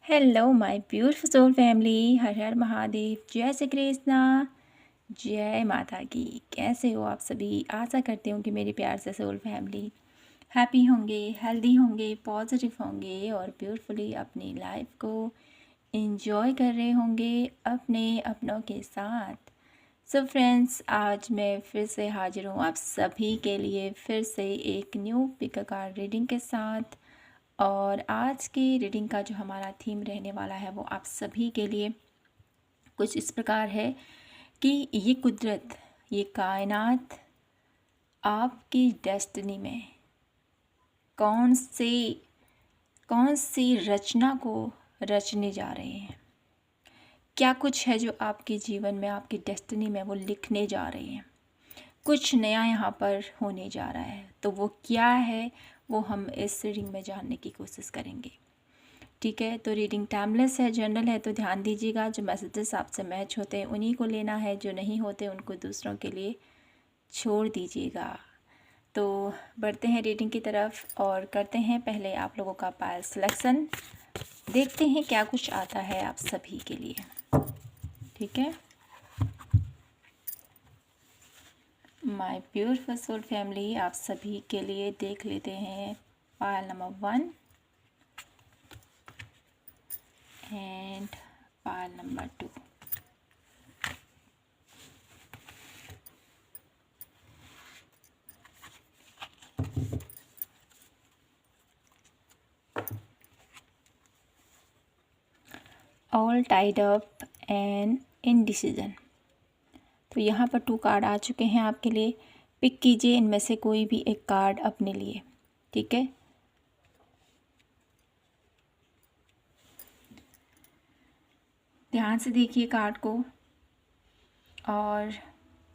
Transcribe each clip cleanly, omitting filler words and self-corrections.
Hello my beautiful soul family. हर हर महादेव। जय श्री कृष्णा। जय माता की। कैसे हो आप सभी? आशा करती हूँ कि मेरी प्यार से सोल फैमिली हैप्पी होंगे, हेल्दी होंगे, पॉजिटिव होंगे और ब्यूटीफुली अपनी लाइफ को एंजॉय कर रहे होंगे अपने अपनों के साथ। सो फ्रेंड्स, आज मैं फिर से हाजिर हूँ आप सभी के लिए फिर से एक न्यू पिक कार्ड रीडिंग के साथ। और आज की रीडिंग का जो हमारा थीम रहने वाला है वो आप सभी के लिए कुछ इस प्रकार है कि ये कुदरत, ये कायनात आपकी डेस्टिनी में कौन सी रचना को रचने जा रहे हैं। क्या कुछ है जो आपके जीवन में, आपकी डेस्टिनी में वो लिखने जा रहे हैं। कुछ नया यहाँ पर होने जा रहा है, तो वो क्या है वो हम इस रीडिंग में जानने की कोशिश करेंगे। ठीक है, तो रीडिंग टाइमलेस है, जनरल है, तो ध्यान दीजिएगा। जो मैसेजेस आपसे मैच होते हैं उन्हीं को लेना है, जो नहीं होते उनको दूसरों के लिए छोड़ दीजिएगा। तो बढ़ते हैं रीडिंग की तरफ और करते हैं पहले आप लोगों का पायल सिलेक्शन। देखते हैं क्या कुछ आता है आप सभी के लिए। ठीक है, माय ब्यूटीफुल सोल फैमिली, आप सभी के लिए देख लेते हैं pile number 1 and Payal number 2। All tied up and indecision. तो यहाँ पर 2 कार्ड आ चुके हैं आपके लिए। पिक कीजिए इनमें से कोई भी एक कार्ड अपने लिए। ठीक है, ध्यान से देखिए कार्ड को और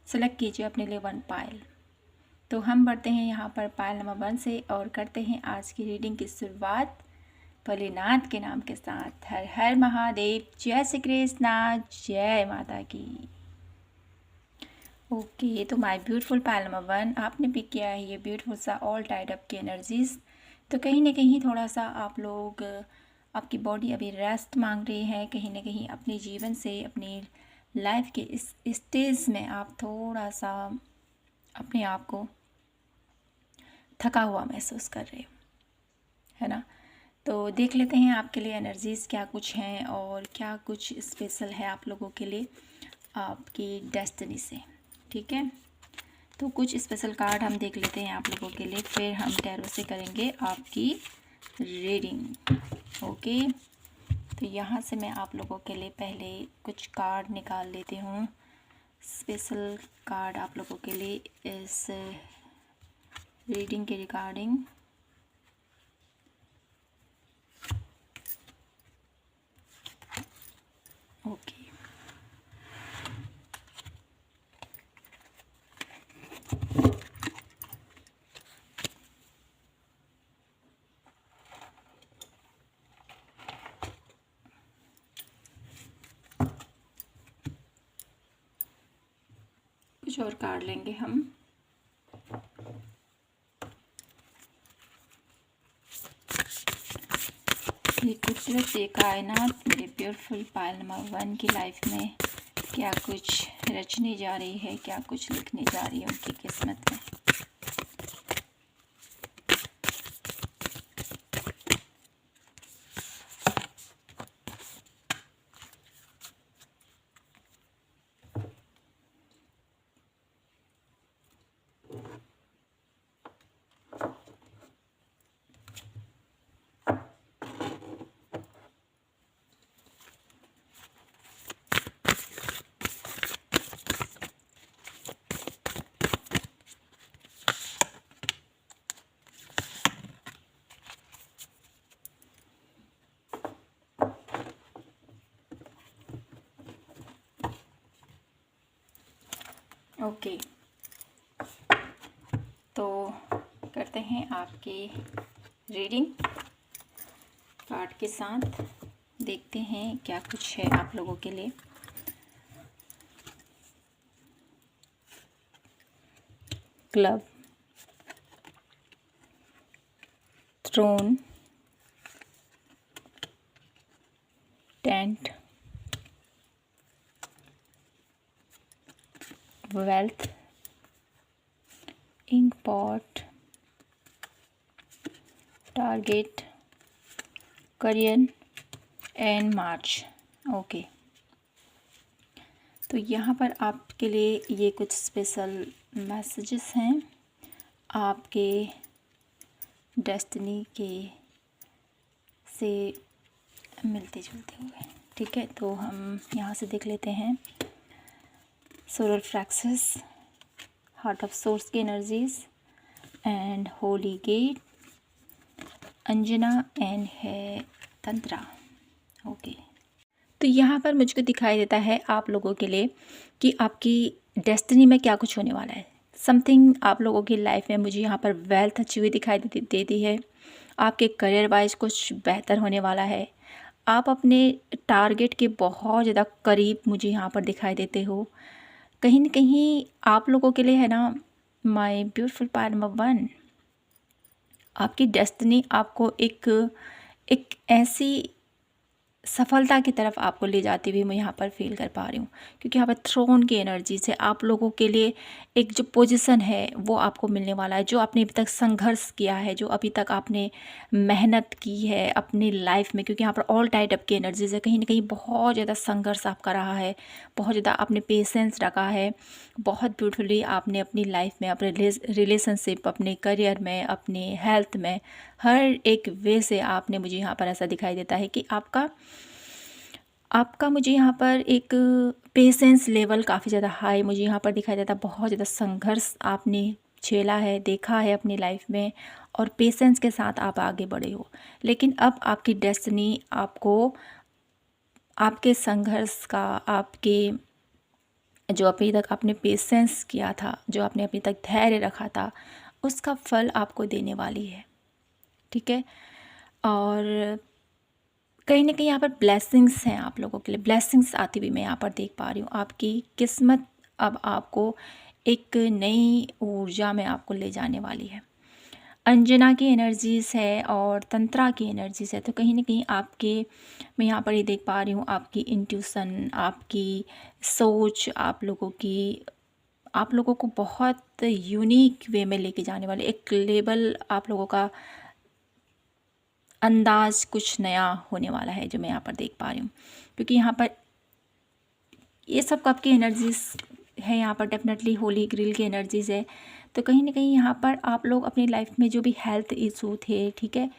सेलेक्ट कीजिए अपने लिए 1 पायल। तो हम बढ़ते हैं यहाँ पर पायल नंबर 1 से और करते हैं आज की रीडिंग की शुरुआत भोलेनाथ के नाम के साथ। हर हर महादेव। जय श्री कृष्णा। जय माता की। ओके, तो माय ब्यूटीफुल पायल नंबर 1 आपने पिक किया है ये ब्यूटीफुल सा ऑल टाइड अप की एनर्जीज। तो कहीं ना कहीं थोड़ा सा आप लोग, आपकी बॉडी अभी रेस्ट मांग रही है। कहीं ना कहीं अपने जीवन से, अपनी लाइफ के इस स्टेज में आप थोड़ा सा अपने आप को थका हुआ महसूस कर रहे हो, है ना। तो देख लेते हैं आपके लिए एनर्जीज़ क्या कुछ हैं और क्या कुछ स्पेशल है आप लोगों के लिए आपकी डेस्टिनी से। ठीक है, तो कुछ स्पेशल कार्ड हम देख लेते हैं आप लोगों के लिए, फिर हम टैरो से करेंगे आपकी रीडिंग। ओके, तो यहाँ से मैं आप लोगों के लिए पहले कुछ कार्ड निकाल लेती हूँ। स्पेशल कार्ड आप लोगों के लिए इस रीडिंग के रिगार्डिंग। ओके, कुछ और कार्ड लेंगे हम। ये कुदरत, ये कायनात मेरे ब्यूटीफुल पायल नंबर 1 की लाइफ में क्या कुछ रचने जा रही है, क्या कुछ लिखने जा रही है उनकी किस्मत में। ओके, तो करते हैं आपकी रीडिंग कार्ड के साथ। देखते हैं क्या कुछ है आप लोगों के लिए। Club, throne, tent, wealth, ink pot, target, career and March. Okay, तो यहाँ पर आपके लिए ये कुछ स्पेशल मैसेजेस हैं आपके डेस्टिनी के से मिलते जुलते हुए। ठीक है, तो हम यहाँ से देख लेते हैं। Solar plexus, heart of source की energies and holy gate, Anjana and है तंत्रा। ओके, तो यहाँ पर मुझको दिखाई देता है आप लोगों के लिए कि आपकी डेस्टिनी में क्या कुछ होने वाला है। समथिंग आप लोगों की लाइफ में मुझे यहाँ पर वेल्थ अच्छी हुई दिखाई देती है। आपके करियर वाइज कुछ बेहतर होने वाला है। आप अपने टारगेट के बहुत ज़्यादा करीब मुझे यहाँ पर दिखाई देते हो। कहीं ना कहीं आप लोगों के लिए है ना, माय ब्यूटीफुल पार्ट नंबर 1, आपकी डेस्टिनी आपको एक ऐसी सफलता की तरफ आपको ले जाती हुई मैं यहाँ पर फील कर पा रही हूँ, क्योंकि यहाँ पर थ्रोन की एनर्जी से आप लोगों के लिए एक जो पोजीशन है वो आपको मिलने वाला है। जो आपने अभी तक संघर्ष किया है, जो अभी तक आपने मेहनत की है अपनी लाइफ में, क्योंकि यहाँ पर ऑल टाइड अप की एनर्जी से कहीं ना कहीं बहुत ज़्यादा संघर्ष आपका रहा है, बहुत ज़्यादा आपने पेशेंस रखा है, बहुत ब्यूटीफुली आपने अपनी लाइफ में, अपने रिलेशनशिप, अपने करियर में, अपने हेल्थ में, हर एक वे से आपने, मुझे यहाँ पर ऐसा दिखाई देता है कि आपका मुझे यहाँ पर एक पेशेंस लेवल काफ़ी ज़्यादा हाई मुझे यहाँ पर दिखाई देता है। बहुत ज़्यादा संघर्ष आपने झेला है, देखा है अपनी लाइफ में, और पेशेंस के साथ आप आगे बढ़े हो। लेकिन अब आपकी डेस्टिनी आपको आपके संघर्ष का, आपके जो अभी तक आपने पेशेंस किया था, जो आपने अभी तक धैर्य रखा था, उसका फल आपको देने वाली है। ठीक है, और कहीं ना कहीं यहाँ पर ब्लेसिंग्स हैं आप लोगों के लिए, ब्लेसिंग्स आती हुई मैं यहाँ पर देख पा रही हूँ। आपकी किस्मत अब आपको एक नई ऊर्जा में आपको ले जाने वाली है। अंजना की एनर्जीज है और तंत्रा की एनर्जीज है, तो कहीं ना कहीं आपके, मैं यहाँ पर ये देख पा रही हूँ, आपकी इंट्यूशन, आपकी सोच, आप लोगों को बहुत यूनिक वे में लेके जाने वाले एक लेवल, आप लोगों का अंदाज कुछ नया होने वाला है, जो मैं यहाँ पर देख पा रही हूँ। क्योंकि यहाँ पर ये सब कब की एनर्जीज है, यहाँ पर डेफिनेटली होली ग्रिल की एनर्जीज है। तो कहीं ना कहीं यहाँ पर आप लोग अपनी लाइफ में जो भी हेल्थ इशू थे, ठीक है,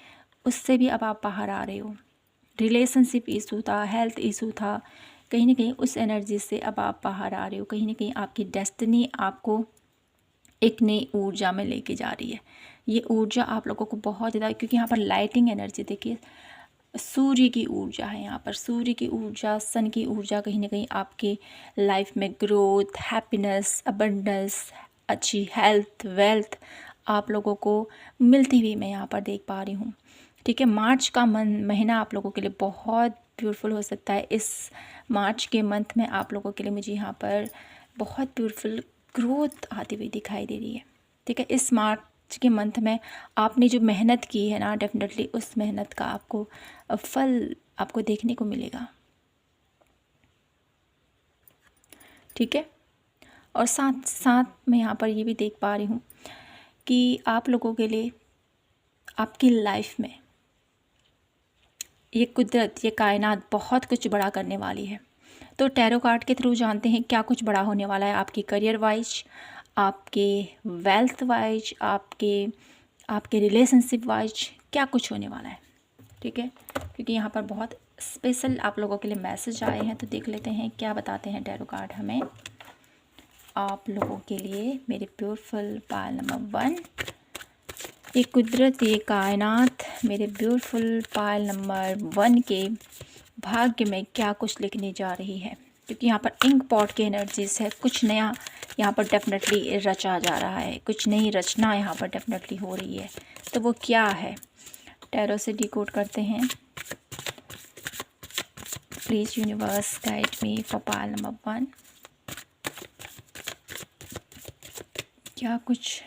उससे भी अब आप बाहर आ रहे हो। रिलेशनशिप इशू था, हेल्थ इशू था, कहीं ना कहीं उस एनर्जी से अब आप बाहर आ रहे हो। कहीं ना कहीं आपकी डेस्टिनी आपको एक नई ऊर्जा में लेके जा रही है। ये ऊर्जा आप लोगों को बहुत ज़्यादा, क्योंकि यहाँ पर लाइटिंग एनर्जी देखिए, सूर्य की ऊर्जा है यहाँ पर, सूर्य की ऊर्जा, सन की ऊर्जा, कहीं ना कहीं आपके लाइफ में ग्रोथ, हैप्पीनेस, अबंडेंस, अच्छी हेल्थ, वेल्थ आप लोगों को मिलती हुई मैं यहाँ पर देख पा रही हूँ। ठीक है, मार्च का महीना आप लोगों के लिए बहुत ब्यूटीफुल हो सकता है। इस मार्च के मंथ में आप लोगों के लिए मुझे यहाँ पर बहुत ब्यूटीफुल ग्रोथ आती हुई दिखाई दे रही है। ठीक है, इस मार्च के मंथ में आपने जो मेहनत की है ना, डेफिनेटली उस मेहनत का आपको फल आपको देखने को मिलेगा। ठीक है, और साथ साथ मैं यहाँ पर ये भी देख पा रही हूँ कि आप लोगों के लिए आपकी लाइफ में ये कुदरत, ये कायनात बहुत कुछ बड़ा करने वाली है। तो टैरो कार्ड के थ्रू जानते हैं क्या कुछ बड़ा होने वाला है आपकी करियर वाइज, आपके वेल्थ वाइज, आपके रिलेशनशिप वाइज, क्या कुछ होने वाला है। ठीक है, क्योंकि यहाँ पर बहुत स्पेशल आप लोगों के लिए मैसेज आए हैं, तो देख लेते हैं क्या बताते हैं टैरो कार्ड हमें आप लोगों के लिए। मेरे ब्यूटीफुल पायल नंबर 1, ये कुदरत, ये कायनात मेरे ब्यूटीफुल पायल नंबर 1 के भाग्य में क्या कुछ लिखने जा रही है। क्योंकि यहाँ पर इंक पॉट की एनर्जीज है, कुछ नया यहाँ पर डेफिनेटली रचा जा रहा है, कुछ नई रचना यहाँ पर डेफिनेटली हो रही है। तो वो क्या है, टैरो से डिकोड करते हैं। Please universe guide me for pile number 1, क्या कुछ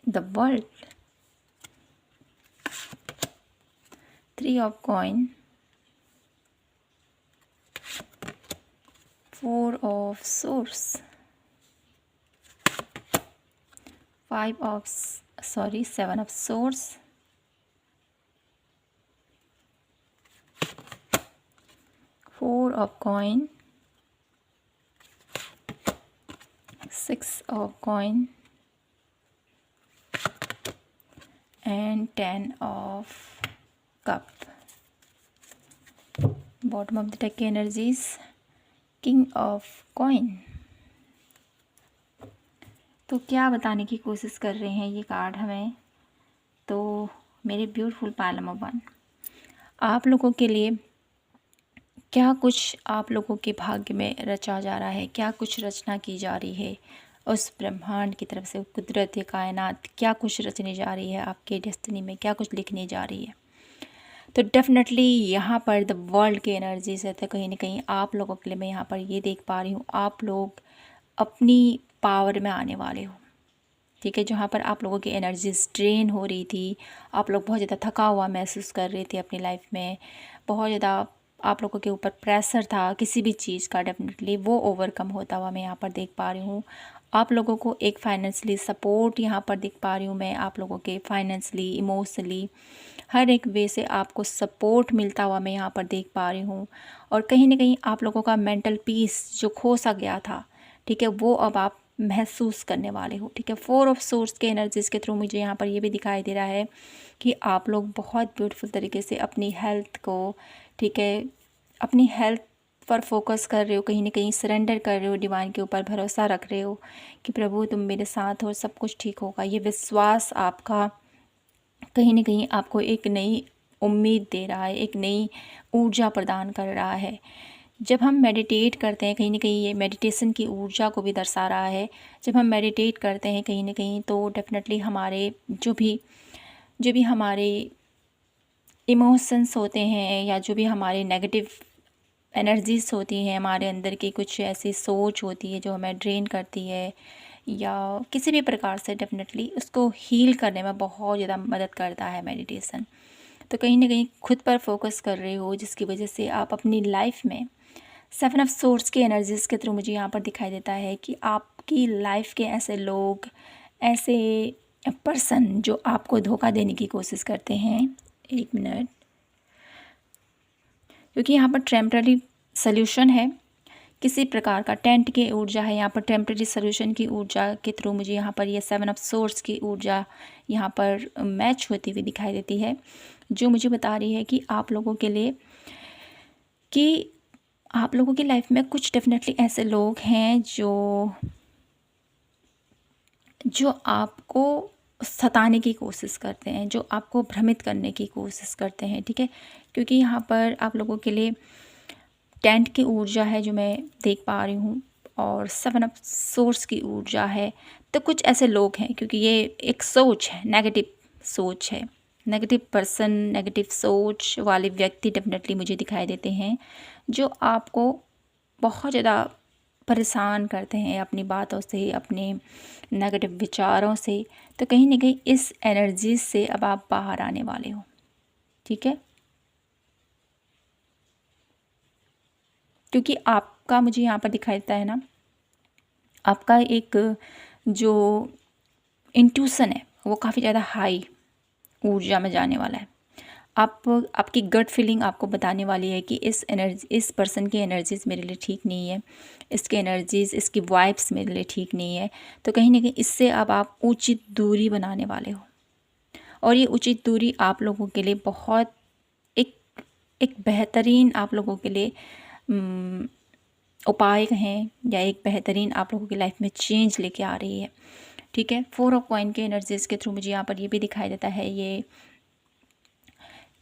the world, 3 of coin, 4 of swords, 7 of swords, 4 of coin, 6 of coin, and 10 of cup. Bottom of the deck energies, king of coin. तो क्या बताने की कोशिश कर रहे हैं ये कार्ड हमें? तो मेरे ब्यूटीफुल पाइल नंबर 1, आप लोगों के लिए क्या कुछ आप लोगों के भाग्य में रचा जा रहा है, क्या कुछ रचना की जा रही है उस ब्रह्मांड की तरफ से, कुदरत कायनात क्या कुछ रचने जा रही है, आपके डेस्टिनी में क्या कुछ लिखने जा रही है। तो डेफिनेटली यहाँ पर द वर्ल्ड की एनर्जीज है, तो कहीं ना कहीं आप लोगों के लिए मैं यहाँ पर ये देख पा रही हूँ, आप लोग अपनी पावर में आने वाले हो। ठीक है, जहाँ पर आप लोगों की एनर्जीज ड्रेन हो रही थी, आप लोग बहुत ज़्यादा थका हुआ महसूस कर रहे थे अपनी लाइफ में, बहुत ज़्यादा आप लोगों के ऊपर प्रेशर था किसी भी चीज़ का, डेफिनेटली वो ओवरकम होता हुआ मैं यहाँ पर देख पा रही हूँ। आप लोगों को एक फाइनेंशियली सपोर्ट यहाँ पर देख पा रही हूँ मैं, आप लोगों के फाइनेंशियली, इमोशनली, हर एक वे से आपको सपोर्ट मिलता हुआ मैं यहाँ पर देख पा रही हूँ। और कहीं ना कहीं आप लोगों का मेंटल पीस जो खो सा गया था, ठीक है, वो अब आप महसूस करने वाले हो। ठीक है, 4 ऑफ सोर्स के एनर्जीज़ के थ्रू मुझे यहाँ पर ये भी दिखाई दे रहा है कि आप लोग बहुत ब्यूटीफुल तरीके से अपनी हेल्थ को, ठीक है, अपनी हेल्थ पर फोकस कर रहे हो, कहीं ना कहीं सरेंडर कर रहे हो, डिवाइन के ऊपर भरोसा रख रहे हो कि प्रभु तुम मेरे साथ हो, सब कुछ ठीक होगा। ये विश्वास आपका कहीं ना कहीं आपको एक नई उम्मीद दे रहा है, एक नई ऊर्जा प्रदान कर रहा है। जब हम मेडिटेट करते हैं, कहीं ना कहीं ये मेडिटेशन की ऊर्जा को भी दर्शा रहा है। जब हम मेडिटेट करते हैं कहीं ना कहीं, तो डेफिनेटली हमारे जो भी हमारे इमोशंस होते हैं, या जो भी हमारे नेगेटिव एनर्जीज होती हैं, हमारे अंदर की कुछ ऐसी सोच होती है जो हमें ड्रेन करती है, या किसी भी प्रकार से, डेफिनेटली उसको हील करने में बहुत ज़्यादा मदद करता है मेडिटेशन। तो कहीं ना कहीं खुद पर फोकस कर रहे हो, जिसकी वजह से आप अपनी लाइफ में 7 ऑफ सोर्स की एनर्जीज़ के थ्रू मुझे यहाँ पर दिखाई देता है कि आपकी लाइफ के ऐसे लोग, ऐसे पर्सन जो आपको धोखा देने की कोशिश करते हैं। 1 मिनट, क्योंकि यहाँ पर टेम्पररी सोल्यूशन है, किसी प्रकार का टेंट की ऊर्जा है यहाँ पर, टेम्पररी सोल्यूशन की ऊर्जा के थ्रू मुझे यहाँ पर ये 7 ऑफ सोर्स की ऊर्जा यहाँ पर मैच होती हुई दिखाई देती है, जो मुझे बता रही है कि आप लोगों के लिए, कि आप लोगों की लाइफ में कुछ डेफिनेटली ऐसे लोग हैं जो आपको सताने की कोशिश करते हैं, जो आपको भ्रमित करने की कोशिश करते हैं। ठीक है, क्योंकि यहाँ पर आप लोगों के लिए टेंट की ऊर्जा है जो मैं देख पा रही हूँ, और 7 ऑफ सोर्स की ऊर्जा है। तो कुछ ऐसे लोग हैं, क्योंकि ये एक सोच है, नेगेटिव सोच है, नेगेटिव पर्सन, नेगेटिव सोच वाले व्यक्ति डेफिनेटली मुझे दिखाई देते हैं, जो आपको बहुत ज़्यादा परेशान करते हैं अपनी बातों से, अपने नेगेटिव विचारों से। तो कहीं ना कहीं इस एनर्जी से अब आप बाहर आने वाले हो। ठीक है, क्योंकि आपका मुझे यहाँ पर दिखाई देता है ना, आपका एक जो इंट्यूशन है वो काफ़ी ज़्यादा हाई ऊर्जा में जाने वाला है। आपकी गट फीलिंग आपको बताने वाली है कि इस पर्सन की एनर्जीज़ मेरे लिए ठीक नहीं है, इसकी एनर्जीज़, इसकी वाइब्स मेरे लिए ठीक नहीं है। तो कहीं ना कहीं इससे अब आप उचित दूरी बनाने वाले हो, और ये उचित दूरी आप लोगों के लिए बहुत एक बेहतरीन, आप लोगों के लिए उपाय कहें, या एक बेहतरीन आप लोगों की लाइफ में चेंज लेके आ रही है। ठीक है, 4 ऑफ कॉइन के एनर्जीज़ के थ्रू मुझे यहाँ पर ये भी दिखाई देता है, ये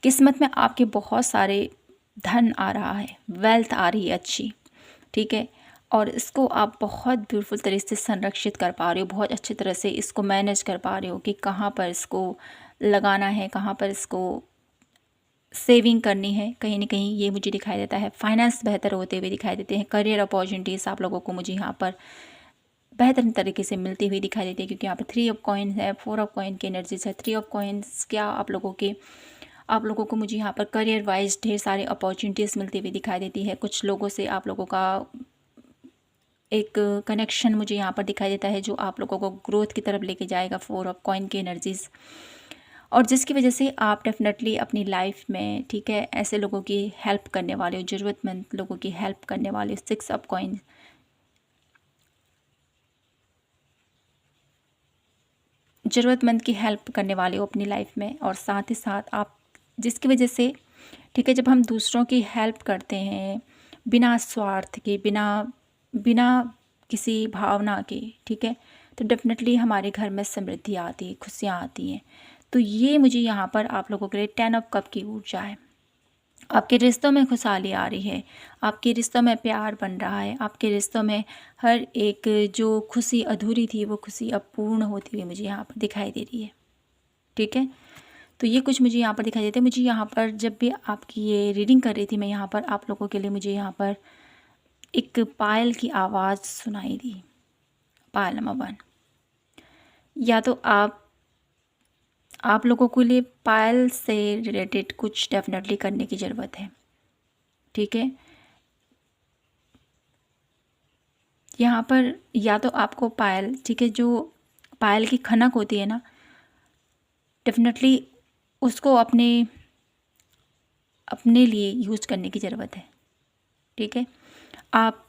किस्मत में आपके बहुत सारे धन आ रहा है, वेल्थ आ रही है अच्छी। ठीक है, और इसको आप बहुत ब्यूटीफुल तरीके से संरक्षित कर पा रहे हो, बहुत अच्छी तरह से इसको मैनेज कर पा रहे हो कि कहाँ पर इसको लगाना है, कहाँ पर इसको सेविंग करनी है। कहीं ना कहीं ये मुझे दिखाई देता है, फाइनेंस बेहतर होते हुए दिखाई देते हैं, करियर अपॉर्चुनिटीज़ आप लोगों को मुझे यहाँ पर बेहतर तरीके से मिलती हुई दिखाई देती है, क्योंकि यहाँ पर 3 ऑफ कॉइन है, 4 ऑफ कॉइन की एनर्जीज है। 3 ऑफ कॉइन्स क्या आप लोगों को मुझे यहाँ पर करियर वाइज ढेर सारे अपॉर्चुनिटीज़ मिलती हुई दिखाई देती है। कुछ लोगों से आप लोगों का एक कनेक्शन मुझे यहाँ पर दिखाई देता है जो आप लोगों को ग्रोथ की तरफ लेके जाएगा, 4 ऑफ कॉइन की एनर्जीज़, और जिसकी वजह से आप डेफिनेटली अपनी लाइफ में, ठीक है, ऐसे लोगों की हेल्प करने वाले हो, ज़रूरतमंद लोगों की हेल्प करने वाले हो। 6 ऑफ कॉइन, ज़रूरतमंद की हेल्प करने वाले हो अपनी लाइफ में, और साथ ही साथ आप जिसकी वजह से, ठीक है, जब हम दूसरों की हेल्प करते हैं बिना स्वार्थ के, बिना बिना किसी भावना के, ठीक है, तो डेफिनेटली हमारे घर में समृद्धि आती है, खुशियाँ आती हैं। तो ये मुझे यहाँ पर आप लोगों के लिए 10 ऑफ कप की ऊर्जा है। आपके रिश्तों में खुशहाली आ रही है, आपके रिश्तों में प्यार बन रहा है, आपके रिश्तों में हर एक जो खुशी अधूरी थी वो खुशी अब पूर्ण होती हुई मुझे यहाँ पर दिखाई दे रही है, ठीक है। तो ये कुछ मुझे यहाँ पर दिखाई देते हैं। मुझे यहाँ पर जब भी आपकी ये रीडिंग कर रही थी मैं यहाँ पर आप लोगों के लिए, मुझे यहाँ पर एक पायल की आवाज़ सुनाई दी। पायल नंबर 1, या तो आप लोगों के लिए पायल से रिलेटेड कुछ डेफिनेटली करने की ज़रूरत है, ठीक है। यहाँ पर या तो आपको पायल, ठीक है, जो पायल की खनक होती है ना, डेफिनेटली उसको अपने अपने लिए यूज़ करने की ज़रूरत है, ठीक है। आप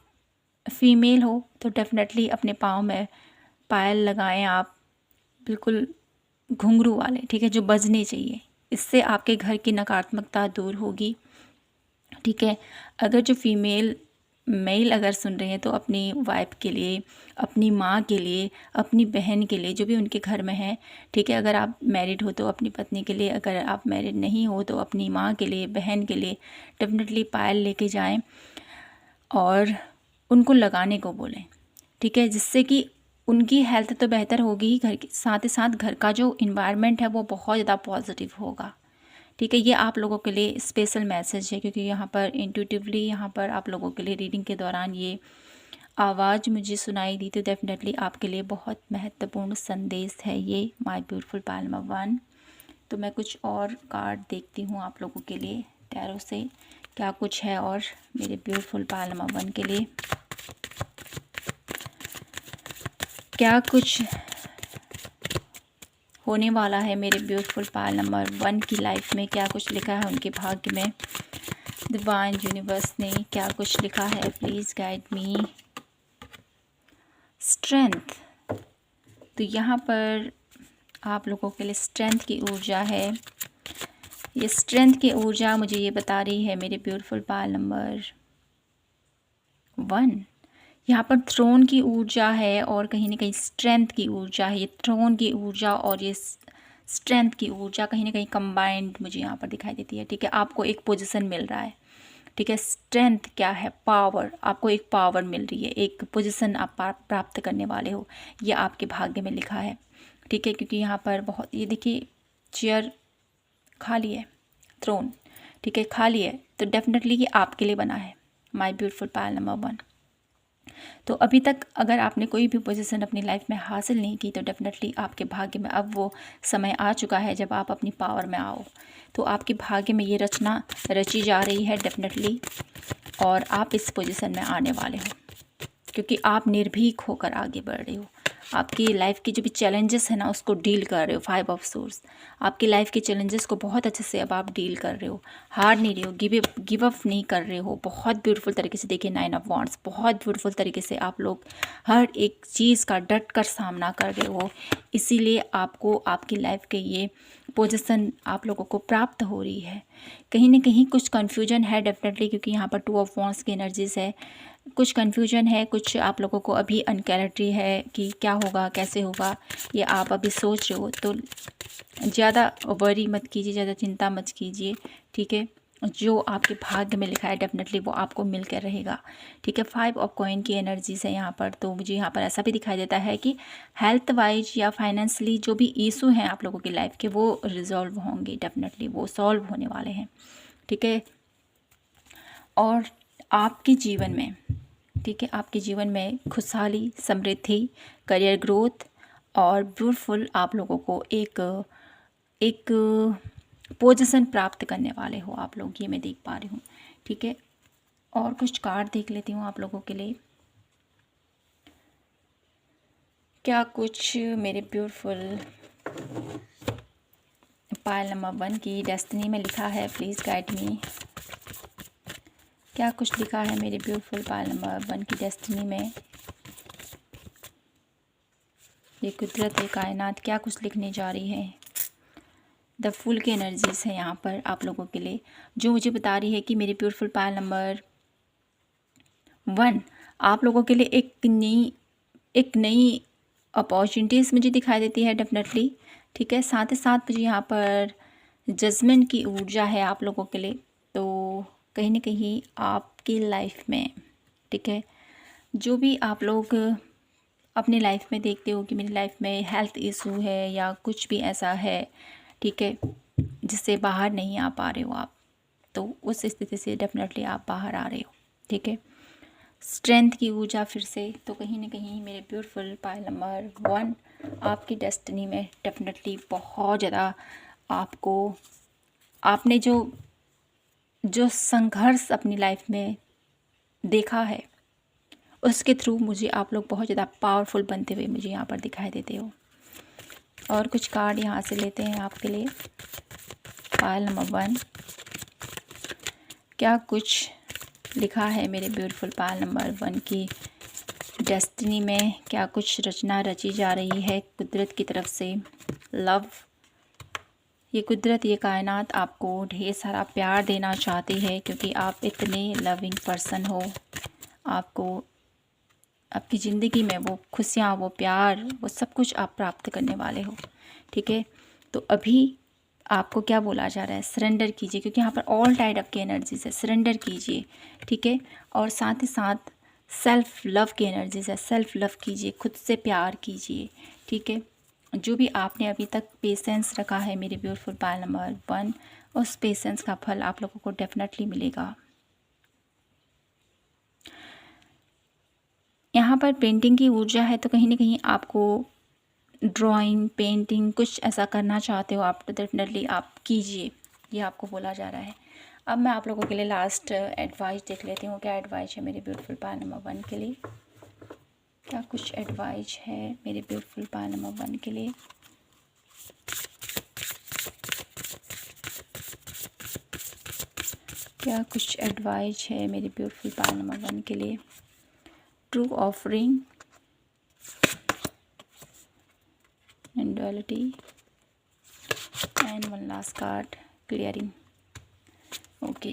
फीमेल हो तो डेफिनेटली अपने पाँव में पायल लगाएं आप, बिल्कुल घुंघरू वाले, ठीक है, जो बजने चाहिए। इससे आपके घर की नकारात्मकता दूर होगी, ठीक है। अगर जो फीमेल मेल अगर सुन रहे हैं तो अपनी वाइफ के लिए, अपनी माँ के लिए, अपनी बहन के लिए, जो भी उनके घर में है, ठीक है। अगर आप मैरिड हो तो अपनी पत्नी के लिए, अगर आप मैरिड नहीं हो तो अपनी माँ के लिए, बहन के लिए डेफिनेटली पायल लेके जाएं और उनको लगाने को बोलें, ठीक है, जिससे कि उनकी हेल्थ तो बेहतर होगी ही, घर के साथ ही साथ घर का जो इन्वायरमेंट है वो बहुत ज़्यादा पॉजिटिव होगा, ठीक है। ये आप लोगों के लिए स्पेशल मैसेज है, क्योंकि यहाँ पर इंट्यूटिवली यहाँ पर आप लोगों के लिए रीडिंग के दौरान ये आवाज़ मुझे सुनाई दी, तो डेफिनेटली आपके लिए बहुत महत्वपूर्ण संदेश है ये, माय ब्यूटीफुल पायल नंबर 1। तो मैं कुछ और कार्ड देखती हूँ आप लोगों के लिए टैरो से क्या कुछ है, और मेरे ब्यूटीफुल पायल नंबर 1 के लिए क्या कुछ होने वाला है। मेरे ब्यूटीफुल पायल नंबर 1 की लाइफ में क्या कुछ लिखा है उनके भाग्य में, डिवाइन यूनिवर्स ने क्या कुछ लिखा है, प्लीज़ गाइड मी। स्ट्रेंथ, तो यहाँ पर आप लोगों के लिए स्ट्रेंथ की ऊर्जा है। ये स्ट्रेंथ की ऊर्जा मुझे ये बता रही है मेरे ब्यूटीफुल पायल नंबर 1, यहाँ पर थ्रोन की ऊर्जा है और कहीं ना कहीं स्ट्रेंथ की ऊर्जा है। ये थ्रोन की ऊर्जा और ये स्ट्रेंथ की ऊर्जा कहीं ना कहीं कंबाइंड मुझे यहाँ पर दिखाई देती है, ठीक है। आपको एक पोजीशन मिल रहा है, ठीक है। स्ट्रेंथ क्या है, पावर, आपको एक पावर मिल रही है, एक पोजीशन आप प्राप्त करने वाले हो, ये आपके भाग्य में लिखा है, ठीक है। क्योंकि यहाँ पर बहुत, ये देखिए चेयर खाली है, थ्रोन, ठीक है, खाली है, तो डेफिनेटली ये आपके लिए बना है, माय ब्यूटीफुल पायल नंबर 1। तो अभी तक अगर आपने कोई भी पोजीशन अपनी लाइफ में हासिल नहीं की तो डेफिनेटली आपके भाग्य में अब वो समय आ चुका है जब आप अपनी पावर में आओ। तो आपके भाग्य में ये रचना रची जा रही है डेफिनेटली, और आप इस पोजीशन में आने वाले हो, क्योंकि आप निर्भीक होकर आगे बढ़ रहे हो। आपकी लाइफ की जो भी चैलेंजेस है ना उसको डील कर रहे हो। 5 ऑफ सोर्स, आपकी लाइफ के चैलेंजेस को बहुत अच्छे से अब आप डील कर रहे हो, हार नहीं रहे हो, गिव अप नहीं कर रहे हो। बहुत ब्यूटीफुल तरीके से देखिए 9 ऑफ वॉन्ड्स, बहुत ब्यूटीफुल तरीके से आप लोग हर एक चीज़ का डट कर सामना कर रहे हो। इसीलिए आपको आपकी लाइफ के ये पोजीशन आप लोगों को प्राप्त हो रही है। कहीं ना कहीं कुछ कन्फ्यूजन है डेफिनेटली, क्योंकि यहाँ पर 2 ऑफ वॉन्ड्स की एनर्जीज है। कुछ कन्फ्यूजन है, कुछ आप लोगों को अभी अनक्लैरिटी है कि क्या होगा, कैसे होगा, ये आप अभी सोच रहे हो। तो ज़्यादा वरी मत कीजिए, ज़्यादा चिंता मत कीजिए, ठीक है। जो आपके भाग्य में लिखा है डेफिनेटली वो आपको मिल कर रहेगा, ठीक है। 5 ऑफ कॉइन की एनर्जीज है यहाँ पर। तो मुझे यहाँ पर ऐसा भी दिखाई देता है कि हेल्थ वाइज या फाइनेंशियली जो भी इशू हैं आप लोगों की लाइफ के वो रिजॉल्व होंगे, डेफिनेटली वो सॉल्व होने वाले हैं, ठीक है। और आपके जीवन में, ठीक है, आपके जीवन में खुशहाली, समृद्धि, करियर ग्रोथ और ब्यूटीफुल आप लोगों को एक एक पोजीशन प्राप्त करने वाले हो आप लोग, ये मैं देख पा रही हूँ, ठीक है। और कुछ कार्ड देख लेती हूँ आप लोगों के लिए। क्या कुछ मेरे ब्यूटीफुल पायल नंबर 1 की डेस्टिनी में लिखा है? प्लीज़ गाइड मी। क्या कुछ लिखा है मेरे ब्यूटीफुल पायल नंबर 1 की डेस्टिनी में? ये कुदरत, ये कायनात क्या कुछ लिखने जा रही है? द फुल की एनर्जीज है यहाँ पर आप लोगों के लिए, जो मुझे बता रही है कि मेरे ब्यूटीफुल पायल नंबर 1 आप लोगों के लिए एक नई अपॉर्चुनिटीज़ मुझे दिखाई देती है डेफिनेटली। ठीक है, साथ ही साथ मुझे यहाँ पर जजमेंट की ऊर्जा है आप लोगों के लिए। तो कहीं ना कहीं आपकी लाइफ में, ठीक है, जो भी आप लोग अपनी लाइफ में देखते हो कि मेरी लाइफ में हेल्थ इशू है या कुछ भी ऐसा है, ठीक है, जिससे बाहर नहीं आ पा रहे हो आप, तो उस स्थिति से डेफिनेटली आप बाहर आ रहे हो। ठीक है, स्ट्रेंथ की ऊर्जा फिर से, तो कहीं ना कहीं मेरे ब्यूटीफुल पायल नंबर 1 आपकी डेस्टिनी में डेफिनेटली बहुत ज़्यादा आपको, आपने जो संघर्ष अपनी लाइफ में देखा है उसके थ्रू मुझे आप लोग बहुत ज़्यादा पावरफुल बनते हुए मुझे यहाँ पर दिखाई देते हो। और कुछ कार्ड यहाँ से लेते हैं आपके लिए। पायल नंबर 1, क्या कुछ लिखा है मेरे ब्यूटीफुल पायल नंबर 1 की डेस्टिनी में? क्या कुछ रचना रची जा रही है कुदरत की तरफ से? लव, ये कुदरत, ये कायनात आपको ढेर सारा प्यार देना चाहती है क्योंकि आप इतने लविंग पर्सन हो। आपको आपकी ज़िंदगी में वो खुशियाँ, वो प्यार, वो सब कुछ आप प्राप्त करने वाले हो। ठीक है, तो अभी आपको क्या बोला जा रहा है? सरेंडर कीजिए, क्योंकि यहाँ पर ऑल टाइड अप की एनर्जी से सरेंडर कीजिए। ठीक है, और साथ ही साथ सेल्फ लव की एनर्जी से सेल्फ लव कीजिए, खुद से प्यार कीजिए। ठीक है, जो भी आपने अभी तक पेशेंस रखा है मेरे ब्यूटीफुल पायल नंबर 1, उस पेशेंस का फल आप लोगों को डेफिनेटली मिलेगा। यहाँ पर पेंटिंग की ऊर्जा है, तो कहीं ना कहीं आपको ड्राइंग, पेंटिंग कुछ ऐसा करना चाहते हो आप, तो डेफिनेटली आप कीजिए, ये आपको बोला जा रहा है। अब मैं आप लोगों के लिए लास्ट एडवाइस देख लेती हूँ, क्या एडवाइस है मेरे ब्यूटीफुल पायल नंबर 1 के लिए। क्या कुछ एडवाइस है मेरे ब्यूटीफुल पायल नंबर 1 के लिए? क्या कुछ एडवाइस है मेरे ब्यूटीफुल पायल नंबर 1 के लिए? True offering and duality and one last card, clearing. Okay,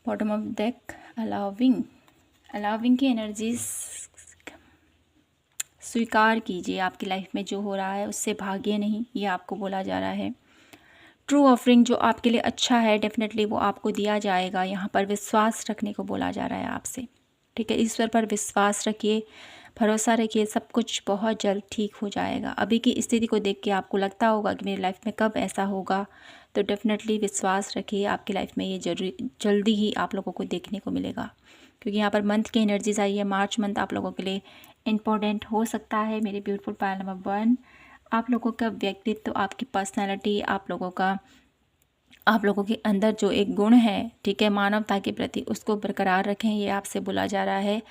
bottom of deck, allowing की एनर्जीज स्वीकार कीजिए। आपकी लाइफ में जो हो रहा है उससे भागिए नहीं, ये आपको बोला जा रहा है। ट्रू ऑफरिंग, जो आपके लिए अच्छा है डेफिनेटली वो आपको दिया जाएगा। यहाँ पर विश्वास रखने को बोला जा रहा है आपसे। ठीक है, ईश्वर पर विश्वास रखिए, भरोसा रखिए, सब कुछ बहुत जल्द ठीक हो जाएगा। अभी की स्थिति को देख के आपको लगता होगा कि मेरी लाइफ में कब ऐसा होगा, तो डेफिनेटली विश्वास रखिए, आपकी लाइफ में ये जल्दी ही आप लोगों को देखने को मिलेगा। क्योंकि यहाँ पर मंथ की एनर्जीज आई है, मार्च मंथ आप लोगों के लिए इम्पोर्टेंट हो सकता है मेरे ब्यूटीफुल पायल नंबर 1। आप लोगों का व्यक्तित्व, आपकी पर्सनैलिटी, आप लोगों के अंदर जो एक गुण है, ठीक है, मानवता के प्रति, उसको बरकरार रखें, ये आपसे बोला जा रहा है।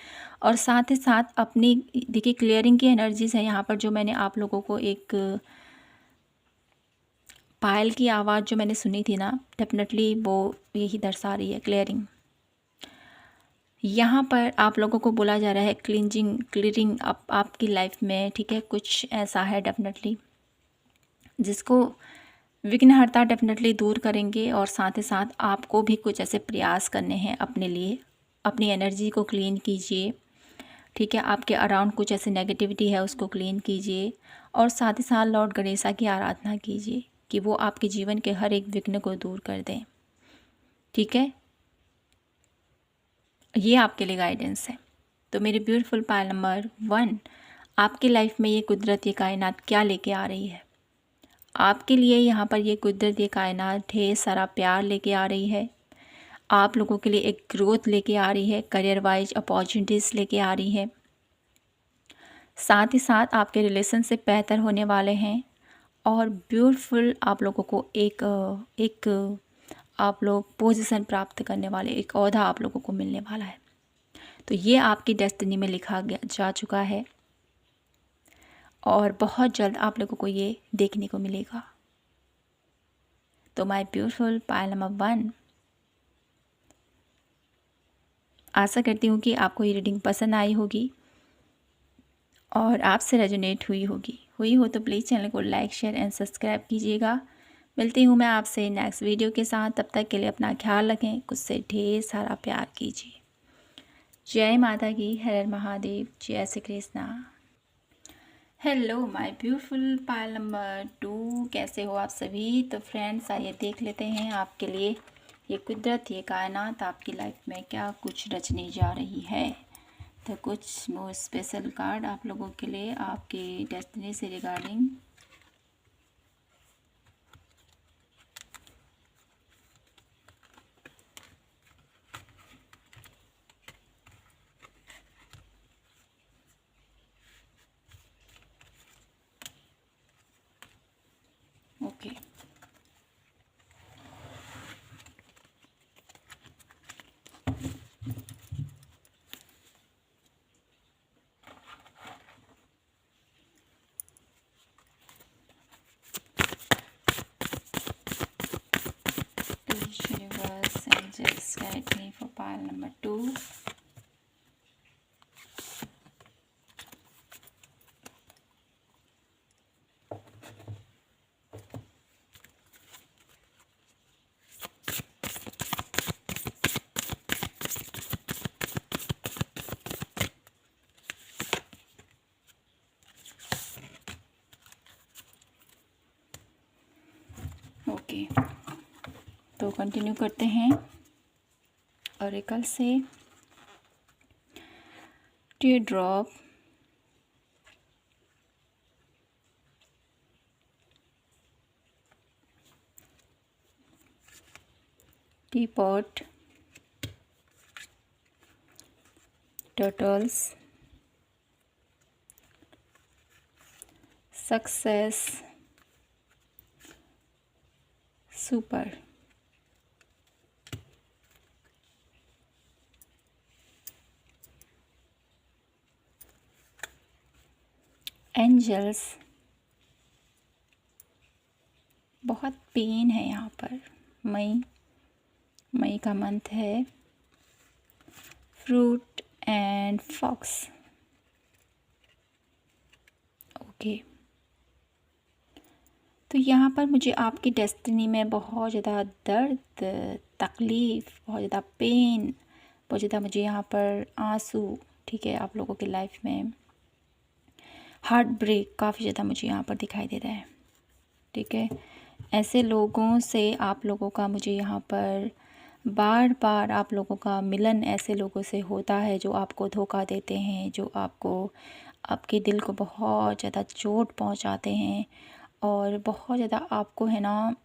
और साथ ही साथ अपनी, देखिए क्लियरिंग की एनर्जीज है यहाँ पर, जो मैंने आप लोगों को एक पायल की आवाज़ जो मैंने सुनी थी ना, डेफिनेटली वो यही दर्शा रही है, क्लियरिंग। यहाँ पर आप लोगों को बोला जा रहा है क्लियरिंग आपकी लाइफ में। ठीक है, कुछ ऐसा है डेफिनेटली जिसको विघ्नहर्ता डेफिनेटली दूर करेंगे। और साथ ही साथ आपको भी कुछ ऐसे प्रयास करने हैं अपने लिए, अपनी एनर्जी को क्लीन कीजिए। ठीक है, आपके अराउंड कुछ ऐसी नेगेटिविटी है उसको क्लीन कीजिए। और साथ ही साथ लॉर्ड गणेशा की आराधना कीजिए कि वो आपके जीवन के हर एक विघ्न को दूर कर दें। ठीक है, ये आपके लिए गाइडेंस है। तो मेरे ब्यूटीफुल पायल नंबर 1, आपकी लाइफ में ये कुदरत, ये कायनात क्या लेके आ रही है आपके लिए? यहाँ पर ये कुदरत, ये कायनात ढेर सारा प्यार लेके आ रही है, आप लोगों के लिए एक ग्रोथ लेके आ रही है, करियर वाइज अपॉर्चुनिटीज़ लेके आ रही है। साथ ही साथ आपके रिलेशनशिप बेहतर होने वाले हैं। और ब्यूटीफुल आप लोगों को एक आप लोग पोजीशन प्राप्त करने वाले, एक ओहदा आप लोगों को मिलने वाला है। तो ये आपकी डेस्टिनी में लिखा जा चुका है। और बहुत जल्द आप लोगों को ये देखने को मिलेगा। तो माय ब्यूटीफुल पायल नंबर 1, आशा करती हूँ कि आपको ये रीडिंग पसंद आई होगी और आपसे रेजोनेट हुई हो तो प्लीज़ चैनल को लाइक शेयर एंड सब्सक्राइब कीजिएगा। मिलती हूँ मैं आपसे नेक्स्ट वीडियो के साथ। तब तक के लिए अपना ख्याल रखें, खुद से ढेर सारा प्यार कीजिए। जय माता की, हर हर महादेव, जय Shri Krishna. Hello my beautiful Payal number 2, कैसे हो आप सभी। तो फ्रेंड्स आइए देख लेते हैं आपके लिए ये कुदरत, ये कायनात आपकी लाइफ में क्या कुछ रचने जा रही है। तो कुछ मोर स्पेशल कार्ड आप लोगों के लिए आपके डेस्टिनी से regarding. Okay, universe angels guide me for pile number 2। Okay, तो कंटिन्यू करते हैं ऑरेकल से। Tear drop, teapot, turtles, success, super, angels. बहुत पेन है यहाँ पर। मई का मंथ है। Fruit and fox. ओके, तो यहाँ पर मुझे आपकी डेस्टिनी में बहुत ज़्यादा दर्द, तकलीफ़, बहुत ज़्यादा पेन, बहुत ज़्यादा मुझे यहाँ पर आंसू, ठीक है, आप लोगों की लाइफ में हार्ट ब्रेक काफ़ी ज़्यादा मुझे यहाँ पर दिखाई दे रहा है। ठीक है, ऐसे लोगों से आप लोगों का मुझे यहाँ पर बार बार आप लोगों का मिलन ऐसे लोगों से होता है जो आपको धोखा देते हैं, जो आपको, आपके दिल को बहुत ज़्यादा चोट पहुँचाते हैं और बहुत ज़्यादा आपको है ना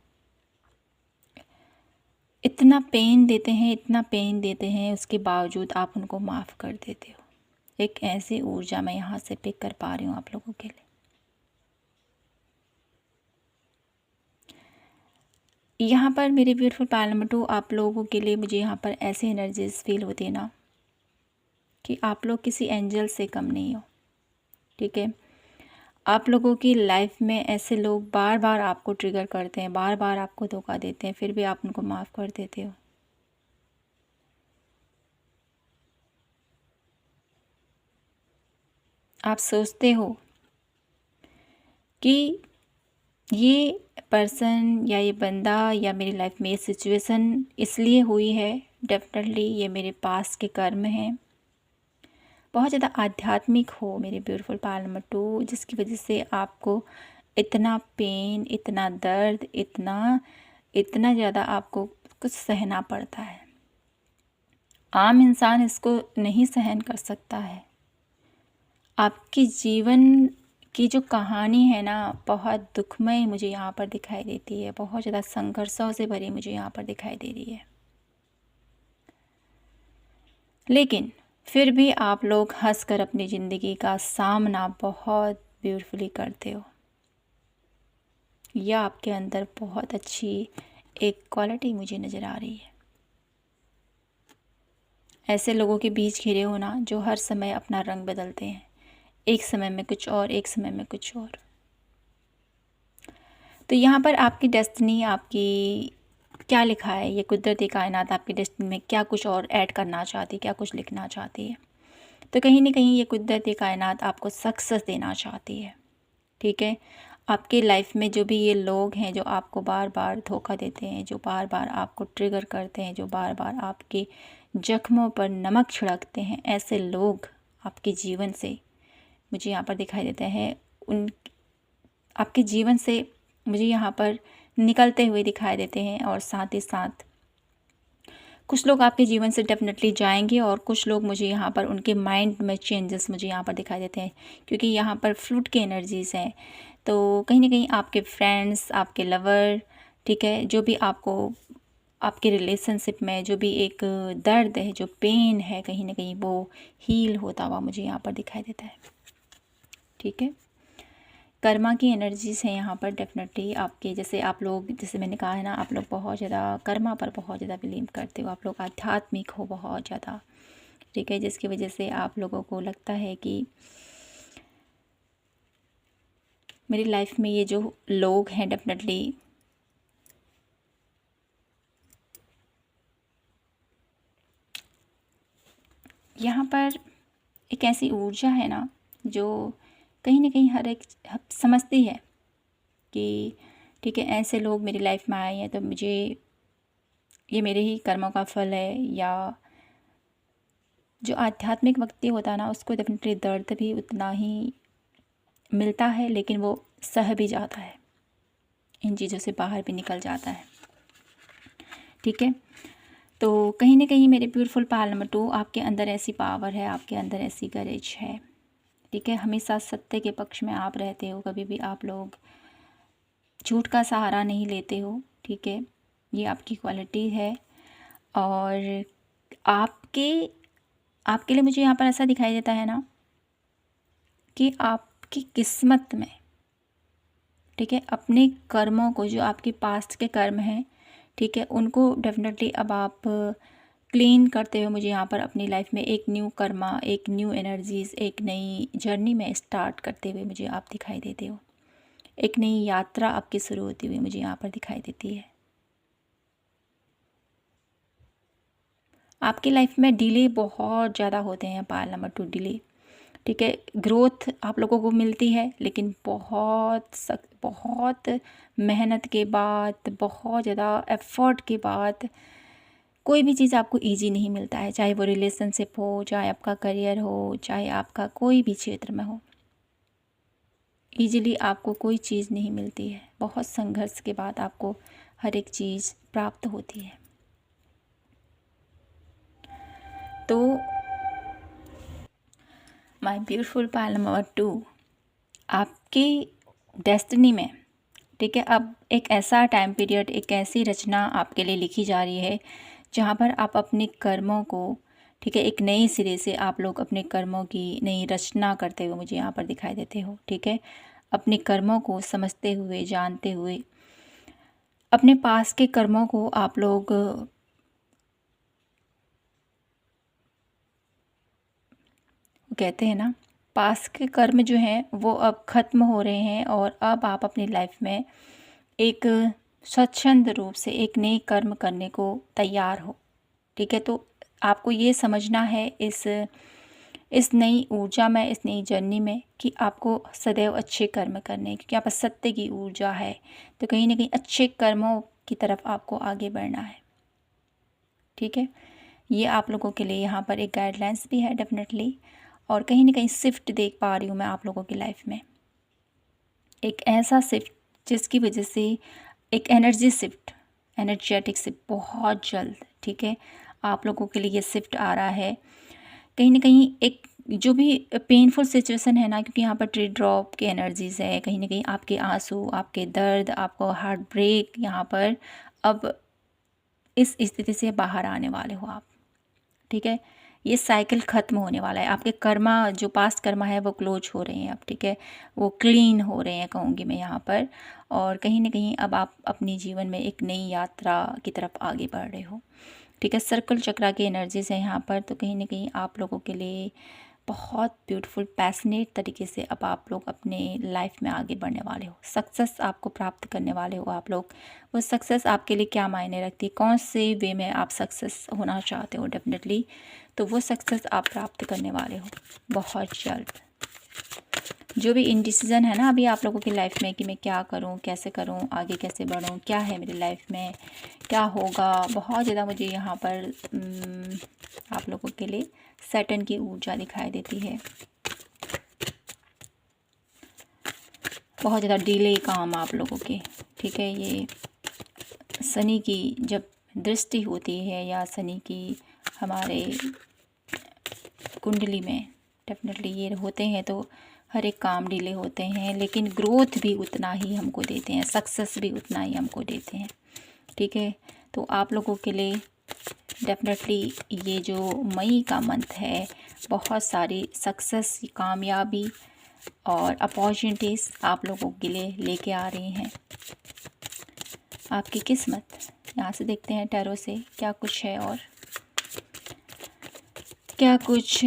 इतना पेन देते हैं, उसके बावजूद आप उनको माफ़ कर देते हो। एक ऐसी ऊर्जा मैं यहाँ से पिक कर पा रही हूँ आप लोगों के लिए। यहाँ पर मेरे ब्यूटीफुल पायल नंबर 2 आप लोगों के लिए मुझे यहाँ पर ऐसी एनर्जीज फील होती है ना कि आप लोग किसी एंजल से कम नहीं हो। ठीक है, आप लोगों की लाइफ में ऐसे लोग बार बार आपको ट्रिगर करते हैं, बार बार आपको धोखा देते हैं, फिर भी आप उनको माफ़ कर देते हो। आप सोचते हो कि ये पर्सन या ये बंदा या मेरी लाइफ में ये सिचुएशन इसलिए हुई है, डेफिनेटली ये मेरे पास के कर्म हैं। बहुत ज़्यादा आध्यात्मिक हो मेरे ब्यूटीफुल पायल नंबर 2, जिसकी वजह से आपको इतना पेन, इतना दर्द, इतना इतना ज़्यादा आपको कुछ सहना पड़ता है। आम इंसान इसको नहीं सहन कर सकता है। आपके जीवन की जो कहानी है ना, बहुत दुखमय मुझे यहाँ पर दिखाई देती है, बहुत ज़्यादा संघर्षों से भरी मुझे यहाँ पर दिखाई दे रही है। लेकिन फिर भी आप लोग हंसकर अपनी ज़िंदगी का सामना बहुत ब्यूटीफुली करते हो। यह आपके अंदर बहुत अच्छी एक क्वालिटी मुझे नज़र आ रही है। ऐसे लोगों के बीच घिरे हो ना जो हर समय अपना रंग बदलते हैं, एक समय में कुछ और, एक समय में कुछ और। तो यहाँ पर आपकी डेस्टिनी, आपकी क्या लिखा है, ये कुदरती कायनात आपकी डेस्टिनी में क्या कुछ और ऐड करना चाहती है, क्या कुछ लिखना चाहती है। तो कहीं ना कहीं ये कुदरती कायनात आपको सक्सेस देना चाहती है। ठीक है, आपके लाइफ में जो भी ये लोग हैं जो आपको बार बार धोखा देते हैं, जो बार बार आपको ट्रिगर करते हैं, जो बार बार आपके जख्मों पर नमक छिड़कते हैं, ऐसे लोग आपके जीवन से मुझे यहाँ पर दिखाई देते हैं। उन आपके जीवन से मुझे यहाँ पर निकलते हुए दिखाई देते हैं। और साथ ही साथ कुछ लोग आपके जीवन से डेफिनेटली जाएंगे और कुछ लोग मुझे यहाँ पर उनके माइंड में चेंजेस मुझे यहाँ पर दिखाई देते हैं, क्योंकि यहाँ पर फ्लूट की एनर्जीज़ हैं। तो कहीं ना कहीं आपके फ्रेंड्स, आपके लवर, ठीक है, जो भी आपको आपके रिलेशनशिप में जो भी एक दर्द है, जो पेन है, कहीं ना कहीं वो हील होता हुआ मुझे यहाँ पर दिखाई देता है। ठीक है, कर्मा की एनर्जीज़ हैं यहाँ पर डेफिनेटली आपके। जैसे आप लोग, जैसे मैंने कहा है ना, आप लोग बहुत ज़्यादा कर्मा पर बहुत ज़्यादा बिलीव करते हो, आप लोग आध्यात्मिक हो बहुत ज़्यादा। ठीक है, जिसकी वजह से आप लोगों को लगता है कि मेरी लाइफ में ये जो लोग हैं डेफिनेटली यहाँ पर एक ऐसी ऊर्जा है ना जो कहीं ना कहीं हर एक समझती है कि ठीक है, ऐसे लोग मेरी लाइफ में आए हैं तो मुझे ये मेरे ही कर्मों का फल है। या जो आध्यात्मिक व्यक्ति होता है ना, उसको डेफिनेटली दर्द भी उतना ही मिलता है, लेकिन वो सह भी जाता है, इन चीज़ों से बाहर भी निकल जाता है। ठीक है, तो कहीं ना कहीं मेरे ब्यूटीफुल पाल नंबर 2, आपके अंदर ऐसी पावर है, आपके अंदर ऐसी करेज है। ठीक है, हमेशा सत्य के पक्ष में आप रहते हो, कभी भी आप लोग झूठ का सहारा नहीं लेते हो। ठीक है, ये आपकी क्वालिटी है। और आपके आपके लिए मुझे यहाँ पर ऐसा दिखाई देता है ना कि आपकी किस्मत में, ठीक है, अपने कर्मों को, जो आपके पास्ट के कर्म हैं, ठीक है, उनको डेफिनेटली अब आप क्लीन करते हुए मुझे यहाँ पर अपनी लाइफ में एक न्यू कर्मा, एक न्यू एनर्जीज़, एक नई जर्नी में स्टार्ट करते हुए मुझे आप दिखाई देते हो। एक नई यात्रा आपकी शुरू होती हुई मुझे यहाँ पर दिखाई देती है। आपकी लाइफ में डिले बहुत ज़्यादा होते हैं, पाल नंबर 2 डिले। ठीक है, ग्रोथ आप लोगों को मिलती है, लेकिन बहुत मेहनत के बाद, बहुत ज़्यादा एफर्ट के बाद कोई भी चीज़ आपको इजी नहीं मिलता है। चाहे वो रिलेशनशिप हो, चाहे आपका करियर हो, चाहे आपका कोई भी क्षेत्र में हो, ईजिली आपको कोई चीज़ नहीं मिलती है। बहुत संघर्ष के बाद आपको हर एक चीज़ प्राप्त होती है। तो माय ब्यूटीफुल पाल नंबर 2, आपकी डेस्टिनी में, ठीक है, अब एक ऐसा टाइम पीरियड, एक ऐसी रचना आपके लिए लिखी जा रही है जहाँ पर आप अपने कर्मों को, ठीक है, एक नए सिरे से आप लोग अपने कर्मों की नई रचना करते हुए मुझे यहाँ पर दिखाई देते हो। ठीक है, अपने कर्मों को समझते हुए, जानते हुए, अपने पास के कर्मों को आप लोग कहते हैं ना, पास के कर्म जो हैं वो अब ख़त्म हो रहे हैं और अब आप अपनी लाइफ में एक स्वच्छंद रूप से एक नए कर्म करने को तैयार हो। ठीक है, तो आपको ये समझना है इस नई ऊर्जा में, इस नई जर्नी में, कि आपको सदैव अच्छे कर्म करने हैं, क्योंकि यहाँ पर सत्य की ऊर्जा है। तो कहीं ना कहीं अच्छे कर्मों की तरफ आपको आगे बढ़ना है। ठीक है, ये आप लोगों के लिए यहाँ पर एक गाइडलाइंस भी है डेफिनेटली। और कहीं ना कहीं शिफ्ट देख पा रही हूँ मैं आप लोगों की लाइफ में, एक ऐसा शिफ्ट जिसकी वजह से एक एनर्जी शिफ्ट, एनर्जेटिक शिफ्ट बहुत जल्द, ठीक है, आप लोगों के लिए ये शिफ्ट आ रहा है। कहीं ना कहीं एक जो भी पेनफुल सिचुएशन है ना, क्योंकि यहाँ पर ट्री ड्रॉप की एनर्जीज है, कहीं ना कहीं आपके आंसू, आपके दर्द, आपको हार्ट ब्रेक, यहाँ पर अब इस स्थिति से बाहर आने वाले हो आप। ठीक है, ये साइकिल ख़त्म होने वाला है। आपके कर्मा, जो पास्ट कर्मा है, वो क्लोज हो रहे हैं अब। ठीक है, वो क्लीन हो रहे हैं कहूँगी मैं यहाँ पर। और कहीं ना कहीं अब आप अपनी जीवन में एक नई यात्रा की तरफ आगे बढ़ रहे हो। ठीक है, सर्कल चक्रा की एनर्जीज है यहाँ पर। तो कहीं ना कहीं आप लोगों के लिए बहुत ब्यूटीफुल पैशनेट तरीके से अब आप लोग अपने लाइफ में आगे बढ़ने वाले हो, सक्सेस आपको प्राप्त करने वाले हो आप लोग। वो सक्सेस आपके लिए क्या मायने रखती है, कौन से वे में आप सक्सेस होना चाहते हो डेफिनेटली, तो वो सक्सेस आप प्राप्त करने वाले हो बहुत जल्द। जो भी इनडिसीज़न है ना अभी आप लोगों की लाइफ में कि मैं क्या करूं, कैसे करूं, आगे कैसे बढ़ूं, क्या है मेरी लाइफ में, क्या होगा, बहुत ज़्यादा मुझे यहाँ पर आप लोगों के लिए सैटर्न की ऊर्जा दिखाई देती है। बहुत ज़्यादा डिले काम आप लोगों के, ठीक है। ये शनि की जब दृष्टि होती है या शनि की हमारे कुंडली में डेफिनेटली ये होते हैं तो हर एक काम डिले होते हैं, लेकिन ग्रोथ भी उतना ही हमको देते हैं, सक्सेस भी उतना ही हमको देते हैं, ठीक है। तो आप लोगों के लिए डेफिनेटली ये जो मई का मंथ है बहुत सारी सक्सेस, कामयाबी और अपॉर्चुनिटीज़ आप लोगों के लिए लेके आ रही हैं। आपकी किस्मत यहाँ से देखते हैं टैरो से क्या कुछ है और क्या कुछ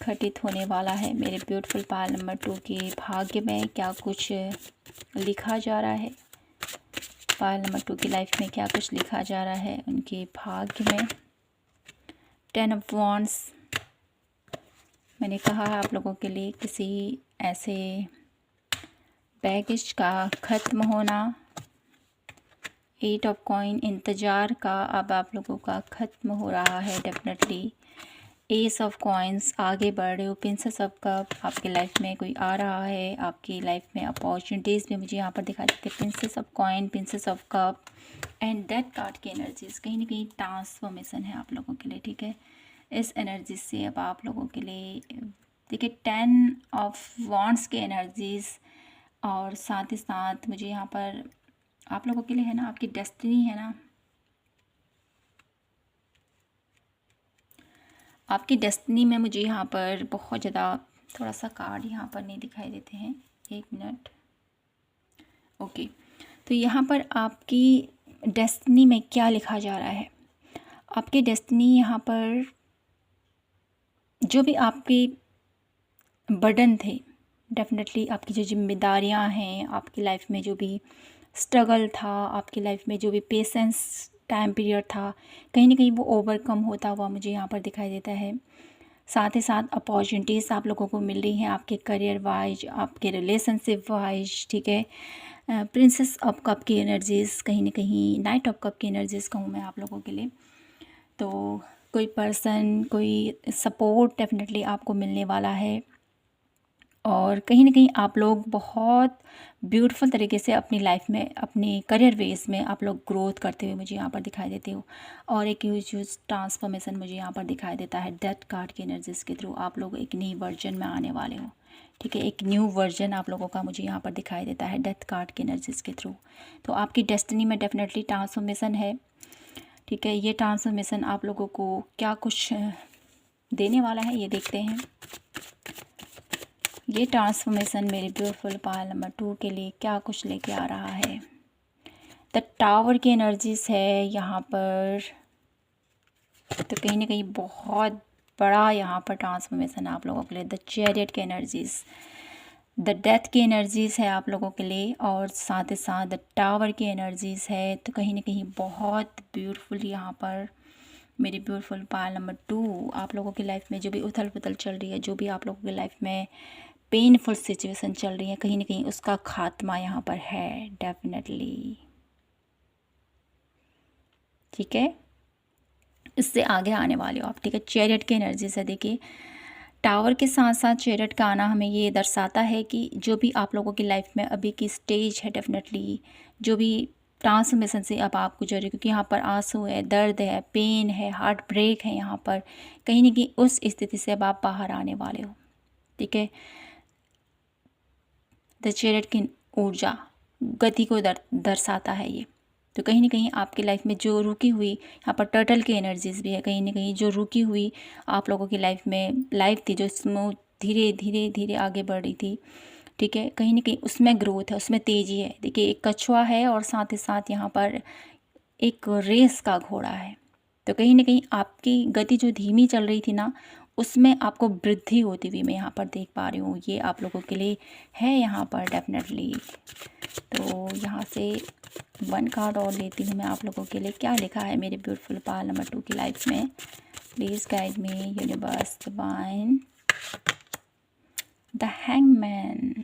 घटित होने वाला है। मेरे ब्यूटीफुल पायल नंबर 2 के भाग्य में क्या कुछ लिखा जा रहा है, पायल नंबर 2 की लाइफ में क्या कुछ लिखा जा रहा है उनके भाग्य में। 10 ऑफ वॉन्ड्स मैंने कहा है आप लोगों के लिए किसी ऐसे बैगेज का ख़त्म होना। 8 ऑफ कॉइन इंतज़ार का अब आप लोगों का ख़त्म हो रहा है डेफिनेटली। एस ऑफ कॉइन्स आगे बढ़ रहे हो। प्रिंसेस ऑफ कप आपकी लाइफ में कोई आ रहा है, आपकी लाइफ में अपॉर्चुनिटीज़ भी मुझे यहाँ पर दिखाई देती है। Princess of coin, princess of cup and death card की एनर्जीज कहीं ना कहीं ट्रांसफॉर्मेशन है आप लोगों के लिए, ठीक है। इस एनर्जी से अब आप लोगों के लिए देखिए 10 ऑफ वॉन्ड्स के एनर्जीज़ और साथ ही साथ मुझे यहाँ पर आप लोगों के लिए है ना, आपकी डेस्टिनी है ना, आपकी डेस्टिनी में मुझे यहाँ पर बहुत ज़्यादा थोड़ा सा कार्ड यहाँ पर नहीं दिखाई देते हैं, एक मिनट। ओके, तो यहाँ पर आपकी डेस्टिनी में क्या लिखा जा रहा है, आपकी डेस्टिनी यहाँ पर जो भी आपके बर्डन थे डेफिनेटली, आपकी जो जिम्मेदारियाँ हैं, आपकी लाइफ में जो भी स्ट्रगल था, आपकी लाइफ में जो भी पेशेंस टाइम पीरियड था, कहीं ना कहीं वो ओवरकम होता हुआ मुझे यहाँ पर दिखाई देता है। साथ ही साथ अपॉर्चुनिटीज़ आप लोगों को मिल रही हैं आपके करियर वाइज, आपके रिलेशनशिप वाइज, ठीक है। प्रिंसेस ऑफ कप की एनर्जीज़ कहीं ना कहीं नाइट ऑफ कप की एनर्जीज़ कहूँ मैं आप लोगों के लिए, तो कोई पर्सन, कोई सपोर्ट डेफिनेटली आपको मिलने वाला है और कहीं ना कहीं आप लोग बहुत ब्यूटीफुल तरीके से अपनी लाइफ में, अपने करियर वेज में आप लोग ग्रोथ करते हुए मुझे यहाँ पर दिखाई देते हो। और एक ह्यूज ट्रांसफॉर्मेशन मुझे यहाँ पर दिखाई देता है डेथ कार्ड के एनर्जीज़ के थ्रू। आप लोग एक नई वर्जन में आने वाले हो, ठीक है। एक न्यू वर्जन आप लोगों का मुझे यहाँ पर दिखाई देता है डेथ कार्ड के एनर्जीज़ के थ्रू। तो आपकी डेस्टिनी में डेफिनेटली ट्रांसफॉर्मेशन है, ठीक है। ये ट्रांसफॉर्मेशन आप लोगों को क्या कुछ देने वाला है ये देखते हैं। ये ट्रांसफॉर्मेशन मेरे ब्यूटीफुल पायल नंबर 2 के लिए क्या कुछ लेके आ रहा है। द टावर की एनर्जीज है यहाँ पर, तो कहीं ना कहीं बहुत बड़ा यहाँ पर ट्रांसफॉर्मेशन आप लोगों के लिए। द चैरियट की एनर्जीज़, द डेथ की एनर्जीज़ है आप लोगों के लिए और साथ ही साथ द टावर की एनर्जीज़ है। तो कहीं ना कहीं बहुत ब्यूटीफुल यहाँ पर मेरी ब्यूटीफुल पायल नंबर 2 आप लोगों की लाइफ में जो भी उथल पुथल चल रही है, जो भी आप लोगों की लाइफ में पेनफुल सिचुएशन चल रही है, कहीं ना कहीं उसका खात्मा यहाँ पर है डेफिनेटली, ठीक है। इससे आगे आने वाले हो आप, ठीक है। चैरियट की एनर्जी से देखिए, टावर के साथ साथ चैरियट का आना हमें ये दर्शाता है कि जो भी आप लोगों की लाइफ में अभी की स्टेज है डेफिनेटली, जो भी ट्रांसफॉर्मेशन से अब आप गुजर रहे हो, क्योंकि यहाँ पर आंसू है, दर्द है, पेन है, हार्ट ब्रेक है, यहाँ पर कहीं ना कहीं उस स्थिति से अब आप बाहर आने वाले हो, ठीक है। द चैरियट की ऊर्जा गति को दर्शाता है ये। तो कहीं ना कहीं आपकी लाइफ में जो रुकी हुई, यहाँ पर टर्टल की एनर्जीज भी है, कहीं ना कहीं जो रुकी हुई आप लोगों की लाइफ थी, जो स्मूथ धीरे धीरे धीरे आगे बढ़ रही थी, ठीक है, कहीं ना कहीं उसमें ग्रोथ है, उसमें तेज़ी है। देखिए एक कछुआ है और साथ ही साथ यहाँ पर एक रेस का घोड़ा है। तो कहीं ना कहीं आपकी गति जो धीमी चल रही थी ना, उसमें आपको वृद्धि होती हुई मैं यहाँ पर देख पा रही हूँ। ये आप लोगों के लिए है यहाँ पर डेफिनेटली। तो यहाँ से 1 कार्ड और लेती हूँ मैं आप लोगों के लिए। क्या लिखा है मेरे ब्यूटीफुल पाल नंबर 2 की लाइफ में? Please guide me universe divine. The hangman,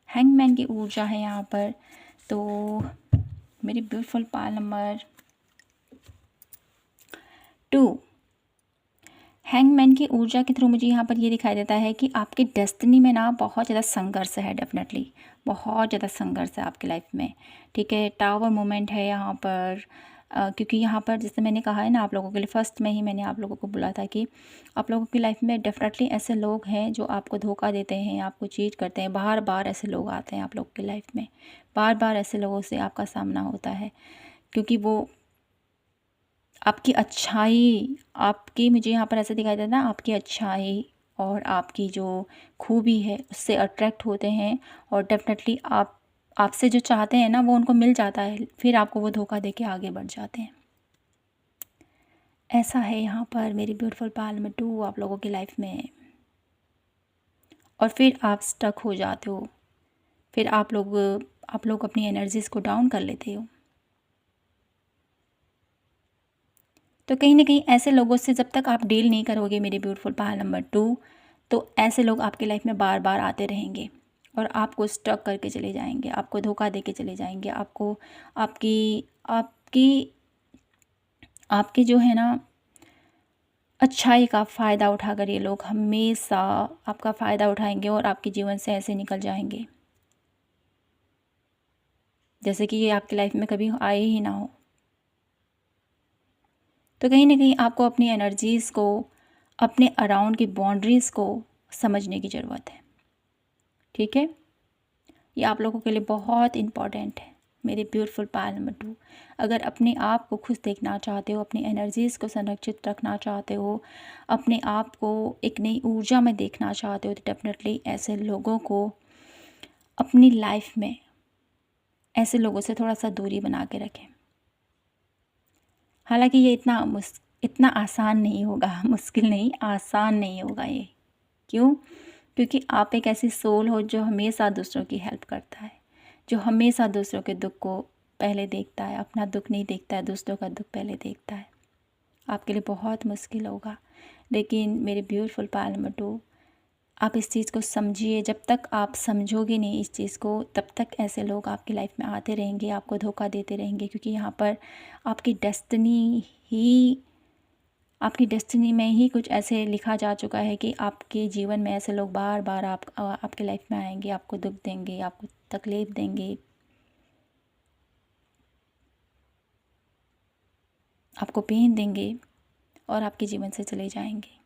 hangman की ऊर्जा है यहाँ पर। तो मेरी ब्यूटीफुल पाल नंबर 2, हैंगमैन की ऊर्जा के थ्रू मुझे यहाँ पर ये दिखाई देता है कि आपकी डेस्टिनी में ना बहुत ज़्यादा संघर्ष है, डेफिनेटली बहुत ज़्यादा संघर्ष है आपकी लाइफ में, ठीक है। टावर मोमेंट है यहाँ पर, क्योंकि यहाँ पर जैसे मैंने कहा है ना आप लोगों के लिए, फर्स्ट में ही मैंने आप लोगों को बोला था कि आप लोगों की लाइफ में डेफिनेटली ऐसे लोग हैं जो आपको धोखा देते हैं, आपको चीट करते हैं। बार बार ऐसे लोग आते हैं आप लोगों की लाइफ में, बार बार ऐसे लोगों से आपका सामना होता है, क्योंकि वो आपकी अच्छाई, आपकी, मुझे यहाँ पर ऐसा दिखाई देता है ना, आपकी अच्छाई और आपकी जो खूबी है उससे अट्रैक्ट होते हैं, और डेफिनेटली आपसे जो चाहते हैं ना वो उनको मिल जाता है, फिर आपको वो धोखा देके आगे बढ़ जाते हैं। ऐसा है यहाँ पर मेरी ब्यूटीफुल पाल नंबर 2 आप लोगों की लाइफ में। और फिर आप स्टक हो जाते हो, फिर आप लोग अपनी एनर्जीज़ को डाउन कर लेते हो। तो कहीं ना कहीं ऐसे लोगों से जब तक आप डील नहीं करोगे मेरे ब्यूटीफुल पाल नंबर 2, तो ऐसे लोग आपकी लाइफ में बार बार आते रहेंगे और आपको स्टक करके चले जाएंगे, आपको धोखा दे के चले जाएंगे, आपको आपकी आपकी आपकी जो है ना अच्छाई का फ़ायदा उठाकर ये लोग हमेशा आपका फ़ायदा उठाएंगे और आपके जीवन से ऐसे निकल जाएंगे जैसे कि ये आपकी लाइफ में कभी आए ही ना हो। तो कहीं ना कहीं आपको अपनी एनर्जीज़ को, अपने अराउंड की बाउंड्रीज़ को समझने की ज़रूरत है, ठीक है। ये आप लोगों के लिए बहुत इम्पॉर्टेंट है मेरे ब्यूटीफुल पाल नंबर 2। अगर अपने आप को खुश देखना चाहते हो, अपनी एनर्जीज़ को संरक्षित रखना चाहते हो, अपने आप को एक नई ऊर्जा में देखना चाहते हो, तो डेफिनेटली ऐसे लोगों को अपनी लाइफ में, ऐसे लोगों से थोड़ा सा दूरी बना के रखें। हालांकि ये इतना आसान नहीं होगा, मुश्किल नहीं, आसान नहीं होगा ये। क्यों? क्योंकि आप एक ऐसी सोल हो जो हमेशा दूसरों की हेल्प करता है, जो हमेशा दूसरों के दुख को पहले देखता है, अपना दुख नहीं देखता है, दूसरों का दुख पहले देखता है। आपके लिए बहुत मुश्किल होगा, लेकिन मेरे ब्यूटीफुल पाल नंबर 2, आप इस चीज़ को समझिए। जब तक आप समझोगे नहीं इस चीज़ को, तब तक ऐसे लोग आपकी लाइफ में आते रहेंगे, आपको धोखा देते रहेंगे, क्योंकि यहाँ पर आपकी डेस्टिनी में ही कुछ ऐसे लिखा जा चुका है कि आपके जीवन में ऐसे लोग बार बार आपके लाइफ में आएंगे, आपको दुख देंगे, आपको तकलीफ़ देंगे, आपको पेन देंगे और आपके जीवन से चले जाएंगे।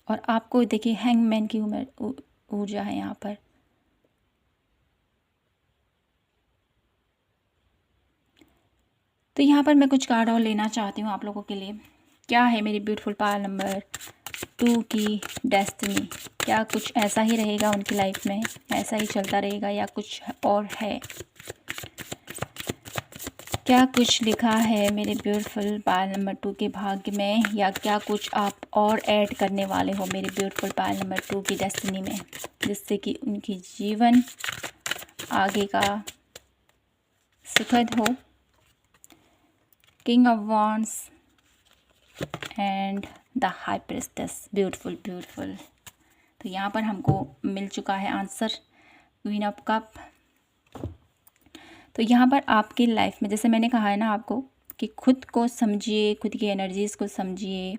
और आपको देखिए हैंगमैन की ऊर्जा है यहाँ पर। तो यहाँ पर मैं कुछ कार्ड और लेना चाहती हूँ आप लोगों के लिए। क्या है मेरी ब्यूटीफुल पाल नंबर 2 की डेस्टिनी? क्या कुछ ऐसा ही रहेगा उनकी लाइफ में, ऐसा ही चलता रहेगा, या कुछ और है? क्या कुछ लिखा है मेरे ब्यूटीफुल पाल नंबर 2 के भाग्य में, या क्या कुछ आप और ऐड करने वाले हो मेरे ब्यूटीफुल पाल नंबर 2 की डेस्टिनी में, जिससे कि उनकी जीवन आगे का सुखद हो? King of wands and the high priestess, beautiful. तो यहाँ पर हमको मिल चुका है आंसर, क्वीन ऑफ कप। तो यहाँ पर आपकी लाइफ में, जैसे मैंने कहा है ना आपको, कि खुद को समझिए, खुद की एनर्जीज़ को समझिए,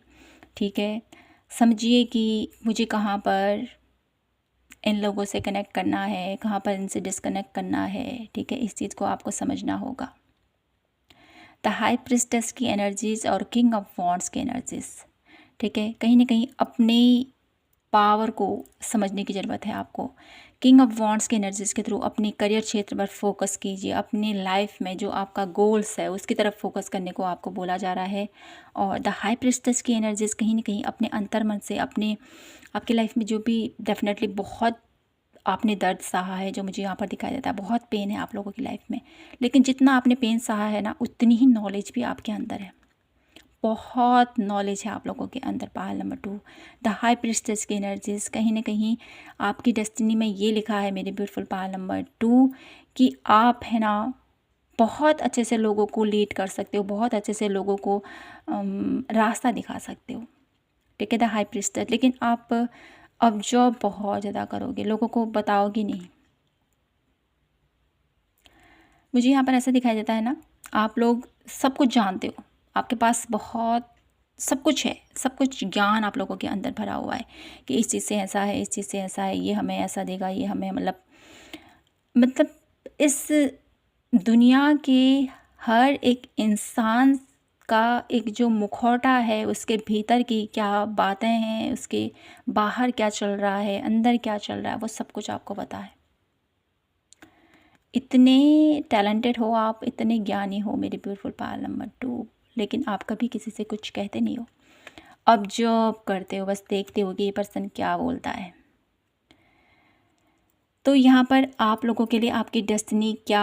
ठीक है। समझिए कि मुझे कहाँ पर इन लोगों से कनेक्ट करना है, कहाँ पर इनसे डिस्कनेक्ट करना है, ठीक है। इस चीज़ को आपको समझना होगा। द हाई प्रिस्टेस की एनर्जीज़ और किंग ऑफ वॉन्ड्स की एनर्जीज़, ठीक है। कहीं ना कहीं अपनी पावर को समझने की ज़रूरत है आपको। किंग ऑफ वॉन्ड्स के एनर्जीज़ के थ्रू अपनी करियर क्षेत्र पर फोकस कीजिए, अपनी लाइफ में जो आपका गोल्स है उसकी तरफ फोकस करने को आपको बोला जा रहा है। और द हाई प्रिस्टेस की एनर्जीज़ कहीं ना कहीं अपने अंतर्मन से, आपकी लाइफ में जो भी डेफिनेटली बहुत आपने दर्द सहा है, जो मुझे यहाँ पर दिखाई देता है, बहुत पेन है आप लोगों की लाइफ में, लेकिन जितना आपने पेन सहा है ना, उतनी ही नॉलेज भी आपके अंदर है। बहुत नॉलेज है आप लोगों के अंदर। पायल नंबर 2, द हाई प्रीस्टेस की एनर्जीज, कहीं ना कहीं आपकी डेस्टिनी में ये लिखा है मेरे ब्यूटीफुल पायल नंबर 2 कि आप है ना बहुत अच्छे से लोगों को लीड कर सकते हो, बहुत अच्छे से लोगों को रास्ता दिखा सकते हो, ठीक है, द हाई प्रीस्टेस। लेकिन आप अब जॉब बहुत ज़्यादा करोगे, लोगों को बताओगे नहीं। मुझे यहाँ पर ऐसा दिखाई देता है ना, आप लोग सब कुछ जानते हो, आपके पास बहुत सब कुछ है, सब कुछ ज्ञान आप लोगों के अंदर भरा हुआ है कि इस चीज़ से ऐसा है, इस चीज़ से ऐसा है, ये हमें ऐसा देगा, ये हमें मतलब इस दुनिया के हर एक इंसान का एक जो मुखौटा है, उसके भीतर की क्या बातें हैं, उसके बाहर क्या चल रहा है, अंदर क्या चल रहा है, वो सब कुछ आपको पता है। इतने टैलेंटेड हो आप, इतने ज्ञानी हो मेरे ब्यूटीफुल पायल नंबर 2, लेकिन आप कभी किसी से कुछ कहते नहीं हो। ऑब्जर्व करते हो, बस देखते हो कि ये पर्सन क्या बोलता है। तो यहाँ पर आप लोगों के लिए आपकी डेस्टिनी क्या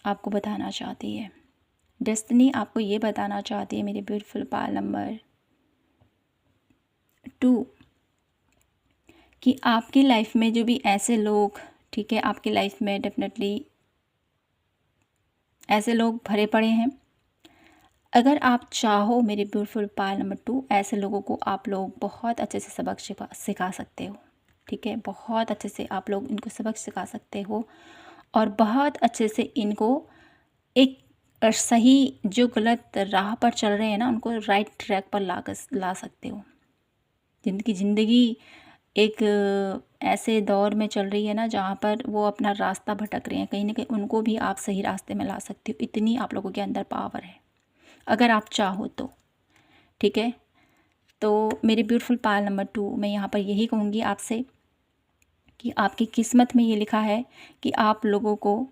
आपको बताना चाहती है। डेस्टिनी आपको ये बताना चाहती है मेरे ब्यूटीफुल पायल नंबर 2 कि आपकी लाइफ में जो भी ऐसे लोग, ठीक है, आपकी लाइफ में डेफिनेटली ऐसे लोग भरे पड़े हैं। अगर आप चाहो मेरे ब्यूटीफुल पायल नंबर 2, ऐसे लोगों को आप लोग बहुत अच्छे से सबक सिखा सकते हो, ठीक है, बहुत अच्छे से आप लोग इनको सबक सिखा सकते हो और बहुत अच्छे से इनको एक सही, जो गलत राह पर चल रहे हैं ना, उनको राइट ट्रैक पर ला सकते हो। ज़िंदगी एक ऐसे दौर में चल रही है ना जहाँ पर वो अपना रास्ता भटक रहे हैं, कहीं ना कहीं उनको भी आप सही रास्ते में ला सकते हो। इतनी आप लोगों के अंदर पावर है अगर आप चाहो तो, ठीक है। तो मेरे ब्यूटीफुल पायल नंबर 2, मैं यहाँ पर यही कहूँगी आपसे कि आपकी किस्मत में ये लिखा है कि आप लोगों को,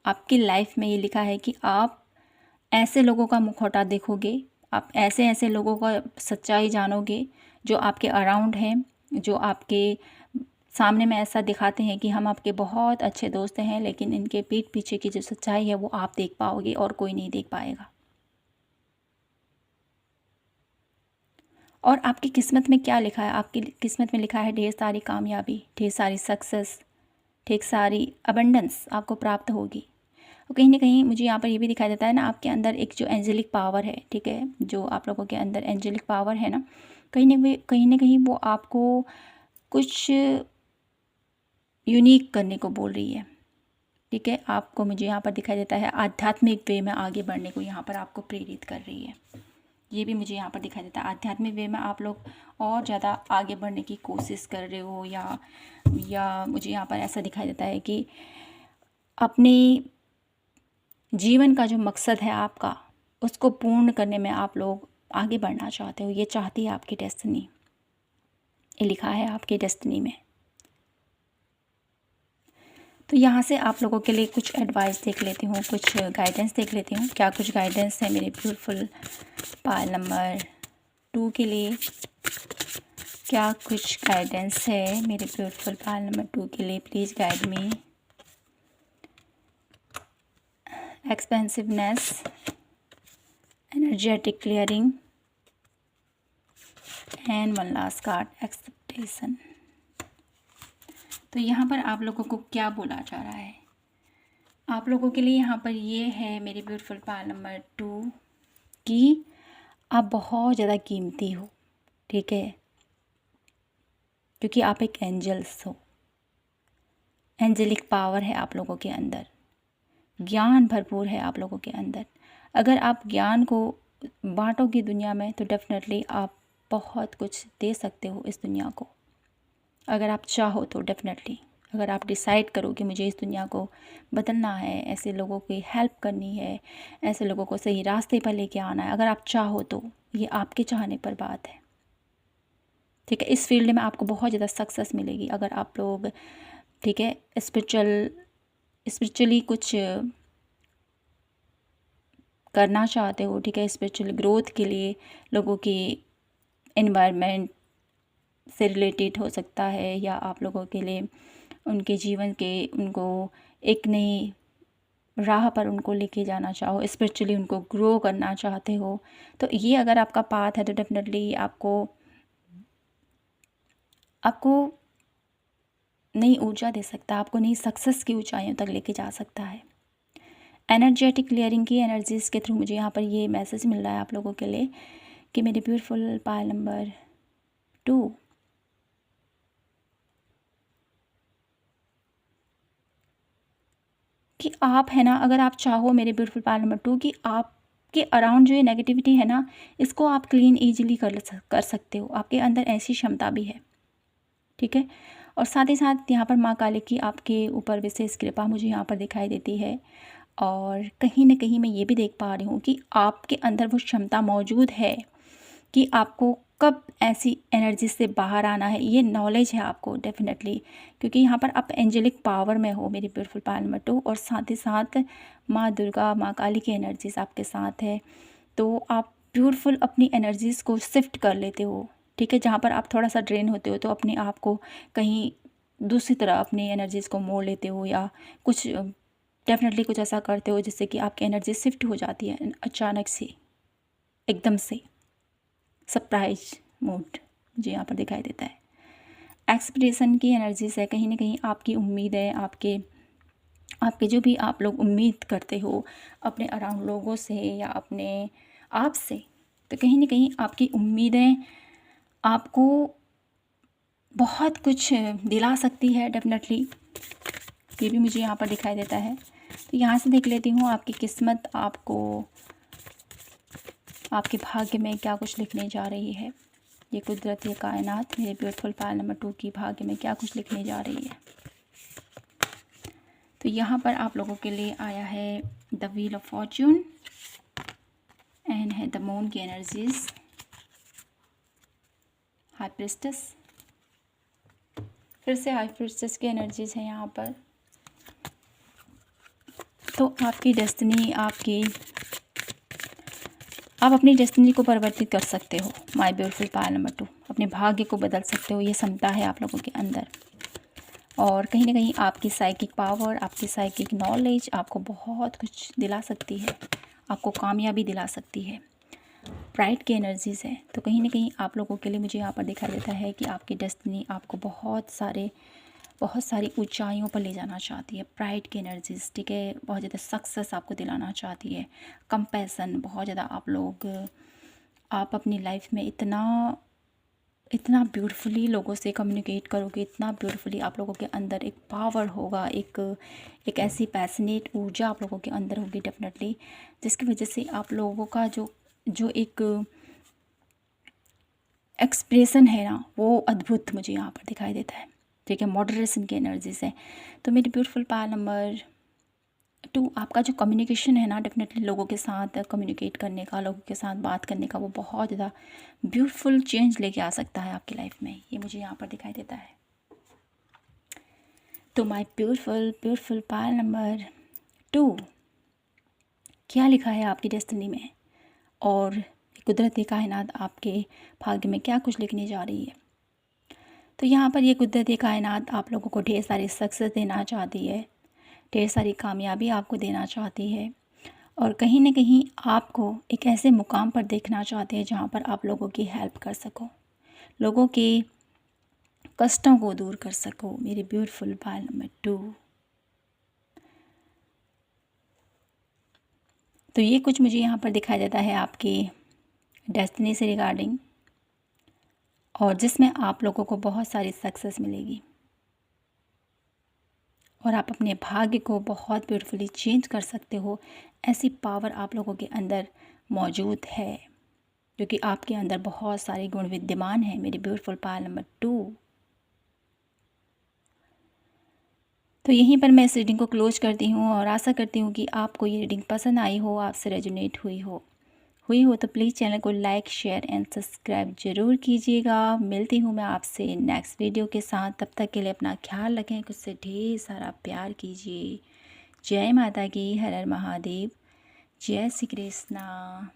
आपकी लाइफ में ये लिखा है कि आप ऐसे लोगों का मुखौटा देखोगे, आप ऐसे ऐसे लोगों का सच्चाई जानोगे जो आपके अराउंड हैं, जो आपके सामने में ऐसा दिखाते हैं कि हम आपके बहुत अच्छे दोस्त हैं, लेकिन इनके पीठ पीछे की जो सच्चाई है वो आप देख पाओगे और कोई नहीं देख पाएगा। और आपकी किस्मत में क्या लिखा है? आपकी किस्मत में लिखा है ढेर सारी कामयाबी, ढेर सारी सक्सेस, ढेर सारी अबंडेंस आपको प्राप्त होगी। और कहीं ना कहीं मुझे यहाँ पर ये भी दिखाई देता है ना, आपके अंदर एक जो एंजेलिक पावर है, ठीक है, जो आप लोगों के अंदर एंजेलिक पावर है ना, कहीं ना कहीं वो आपको कुछ यूनिक करने को बोल रही है, ठीक है। आपको मुझे यहाँ पर दिखाई देता है आध्यात्मिक वे में आगे बढ़ने को यहाँ पर आपको प्रेरित कर रही है। ये भी मुझे यहाँ पर दिखाई देता है आध्यात्मिक वे में आप लोग और ज़्यादा आगे बढ़ने की कोशिश कर रहे हो, या मुझे यहाँ पर ऐसा दिखाई देता है कि अपने जीवन का जो मकसद है आपका, उसको पूर्ण करने में आप लोग आगे बढ़ना चाहते हो। ये चाहती है आपकी डेस्टिनी, ये लिखा है आपकी डेस्टिनी में। तो यहाँ से आप लोगों के लिए कुछ एडवाइस देख लेती हूँ, कुछ गाइडेंस देख लेती हूँ। क्या कुछ गाइडेंस है मेरे ब्यूटीफुल पायल नंबर 2 के लिए? क्या कुछ गाइडेंस है मेरे ब्यूटीफुल पायल नंबर 2 के लिए? Please guide me. Expensiveness, energetic clearing and one last card, expectation. तो यहाँ पर आप लोगों को क्या बोला जा रहा है? आप लोगों के लिए यहाँ पर ये है मेरे ब्यूटीफुल पायल नंबर 2 कि आप बहुत ज़्यादा कीमती हो, ठीक है, क्योंकि आप एक एंजल्स हो। एंजेलिक पावर है आप लोगों के अंदर, ज्ञान भरपूर है आप लोगों के अंदर। अगर आप ज्ञान को बांटोगे दुनिया में तो डेफिनेटली आप बहुत कुछ दे सकते हो इस दुनिया को, अगर आप चाहो तो। डेफिनेटली अगर आप डिसाइड करो कि मुझे इस दुनिया को बदलना है, ऐसे लोगों की हेल्प करनी है, ऐसे लोगों को सही रास्ते पर लेके आना है, अगर आप चाहो तो, ये आपके चाहने पर बात है, ठीक है। इस फील्ड में आपको बहुत ज़्यादा सक्सेस मिलेगी अगर आप लोग, ठीक है, स्पिरिचुअली कुछ करना चाहते हो, ठीक है। स्पिरिचुअल ग्रोथ के लिए लोगों की एनवायरनमेंट से रिलेटेड हो सकता है, या आप लोगों के लिए उनके जीवन के, उनको एक नई राह पर उनको लेके जाना चाहो, स्पिरिचुअली उनको ग्रो करना चाहते हो, तो ये अगर आपका पाथ है तो डेफिनेटली आपको आपको नई ऊर्जा दे सकता है, आपको नई सक्सेस की ऊंचाइयों तक लेके जा सकता है। एनर्जेटिक क्लियरिंग की एनर्जीज़ के थ्रू मुझे यहाँ पर ये मैसेज मिल रहा है आप लोगों के लिए कि मेरे ब्यूटीफुल पायल नंबर 2, कि आप है ना, अगर आप चाहो मेरे ब्यूटीफुल पायल नंबर 2 कि आपके अराउंड जो ये नेगेटिविटी है ना, इसको आप क्लीन ईजिली कर सकते हो। आपके अंदर ऐसी क्षमता भी है, ठीक है। और साथ ही साथ यहाँ पर माँ काली की आपके ऊपर विशेष कृपा मुझे यहाँ पर दिखाई देती है। और कहीं न कहीं मैं ये भी देख पा रही हूँ कि आपके अंदर वो क्षमता मौजूद है कि आपको कब ऐसी एनर्जी से बाहर आना है, ये नॉलेज है आपको डेफिनेटली, क्योंकि यहाँ पर आप एंजेलिक पावर में हो मेरी ब्यूटीफुल पायल नंबर 2, और साथ ही साथ माँ दुर्गा, माँ काली की एनर्जीज आपके साथ है। तो आप ब्यूटीफुल अपनी एनर्जीज़ को शिफ्ट कर लेते हो, ठीक है। जहाँ पर आप थोड़ा सा ड्रेन होते हो तो अपने आप को कहीं दूसरी तरह अपनी एनर्जीज़ को मोड़ लेते हो, या कुछ डेफिनेटली कुछ ऐसा करते हो जिससे कि आपकी एनर्जी शिफ्ट हो जाती है अचानक से, एकदम से सरप्राइज मूड मुझे यहाँ पर दिखाई देता है। एक्सपेक्टेशन की एनर्जीज है, कहीं ना कहीं आपकी उम्मीद है, आपके आपके जो भी आप लोग उम्मीद करते हो अपने अराउंड लोगों से या अपने आप से, तो कहीं ना कहीं आपकी उम्मीदें आपको बहुत कुछ दिला सकती है डेफिनेटली, ये भी मुझे यहाँ पर दिखाई देता है। तो यहाँ से देख लेती हूँ आपकी किस्मत आपको आपके भाग्य में क्या कुछ लिखने जा रही है। ये कुदरत, ये कायनात मेरे ब्यूटीफुल पायल नंबर 2 की भाग्य में क्या कुछ लिखने जा रही है। तो यहाँ पर आप लोगों के लिए आया है the wheel of Fortune and है द मून की एनर्जीज, हाई प्रिस्टेस, फिर से हाई प्रिस्टेस की एनर्जीज है यहाँ पर। तो आपकी डेस्टिनी, आप अपनी डेस्टिनी को परिवर्तित कर सकते हो माय ब्यूटीफुल पायल नंबर 2, अपने भाग्य को बदल सकते हो, ये क्षमता है आप लोगों के अंदर। और कहीं ना कहीं आपकी साइकिक पावर, आपकी साइकिक नॉलेज आपको बहुत कुछ दिला सकती है, आपको कामयाबी दिला सकती है। प्राइड की एनर्जीज़ है, तो कहीं ना कहीं आप लोगों के लिए मुझे यहाँ पर दिखाई देता है कि आपकी डेस्टिनी आपको बहुत सारी ऊंचाइयों पर ले जाना चाहती है। प्राइड की एनर्जीज, ठीक है, बहुत ज़्यादा सक्सेस आपको दिलाना चाहती है। कंपैशन, बहुत ज़्यादा आप अपनी लाइफ में इतना ब्यूटीफुली लोगों से कम्युनिकेट करोगे, इतना ब्यूटीफुली आप लोगों के अंदर एक पावर होगा, एक ऐसी पैशनेट ऊर्जा आप लोगों के अंदर होगी डेफिनेटली, जिसकी वजह से आप लोगों का जो एक एक्सप्रेशन है ना, वो अद्भुत मुझे यहाँ पर दिखाई देता है, ठीक है। मॉडरेशन की एनर्जीज है। तो मेरी ब्यूटीफुल पायल नंबर 2, आपका जो कम्युनिकेशन है ना, डेफिनेटली लोगों के साथ कम्युनिकेट करने का, लोगों के साथ बात करने का, वो बहुत ज़्यादा ब्यूटीफुल चेंज लेके आ सकता है आपकी लाइफ में, ये मुझे यहाँ पर दिखाई देता है। तो माय ब्यूटीफुल पायल नंबर 2, क्या लिखा है आपकी डेस्टिनी में, और कुदरती कायनात आपके भाग्य में क्या कुछ लिखने जा रही है। तो यहाँ पर ये कुदरती कायनात आप लोगों को ढेर सारी सक्सेस देना चाहती है, ढेर सारी कामयाबी आपको देना चाहती है, और कहीं ना कहीं आपको एक ऐसे मुकाम पर देखना चाहते हैं जहाँ पर आप लोगों की हेल्प कर सको, लोगों के कष्टों को दूर कर सको मेरी ब्यूटीफुल पायल नंबर 2। तो ये कुछ मुझे यहाँ पर दिखाई देता है आपकी डेस्टिनी से रिगार्डिंग, और जिसमें आप लोगों को बहुत सारी सक्सेस मिलेगी, और आप अपने भाग्य को बहुत ब्यूटीफुली चेंज कर सकते हो। ऐसी पावर आप लोगों के अंदर मौजूद है, क्योंकि आपके अंदर बहुत सारे गुण विद्यमान हैं मेरी ब्यूटीफुल पायल नंबर 2। तो यहीं पर मैं इस रीडिंग को क्लोज करती हूँ, और आशा करती हूँ कि आपको ये रीडिंग पसंद आई हो, आपसे रेजोनेट हुई हो तो प्लीज़ चैनल को लाइक, शेयर एंड सब्सक्राइब ज़रूर कीजिएगा। मिलती हूँ मैं आपसे नेक्स्ट वीडियो के साथ, तब तक के लिए अपना ख्याल रखें, खुद से ढेर सारा प्यार कीजिए। जय माता की, हर हर महादेव, जय श्री कृष्णा।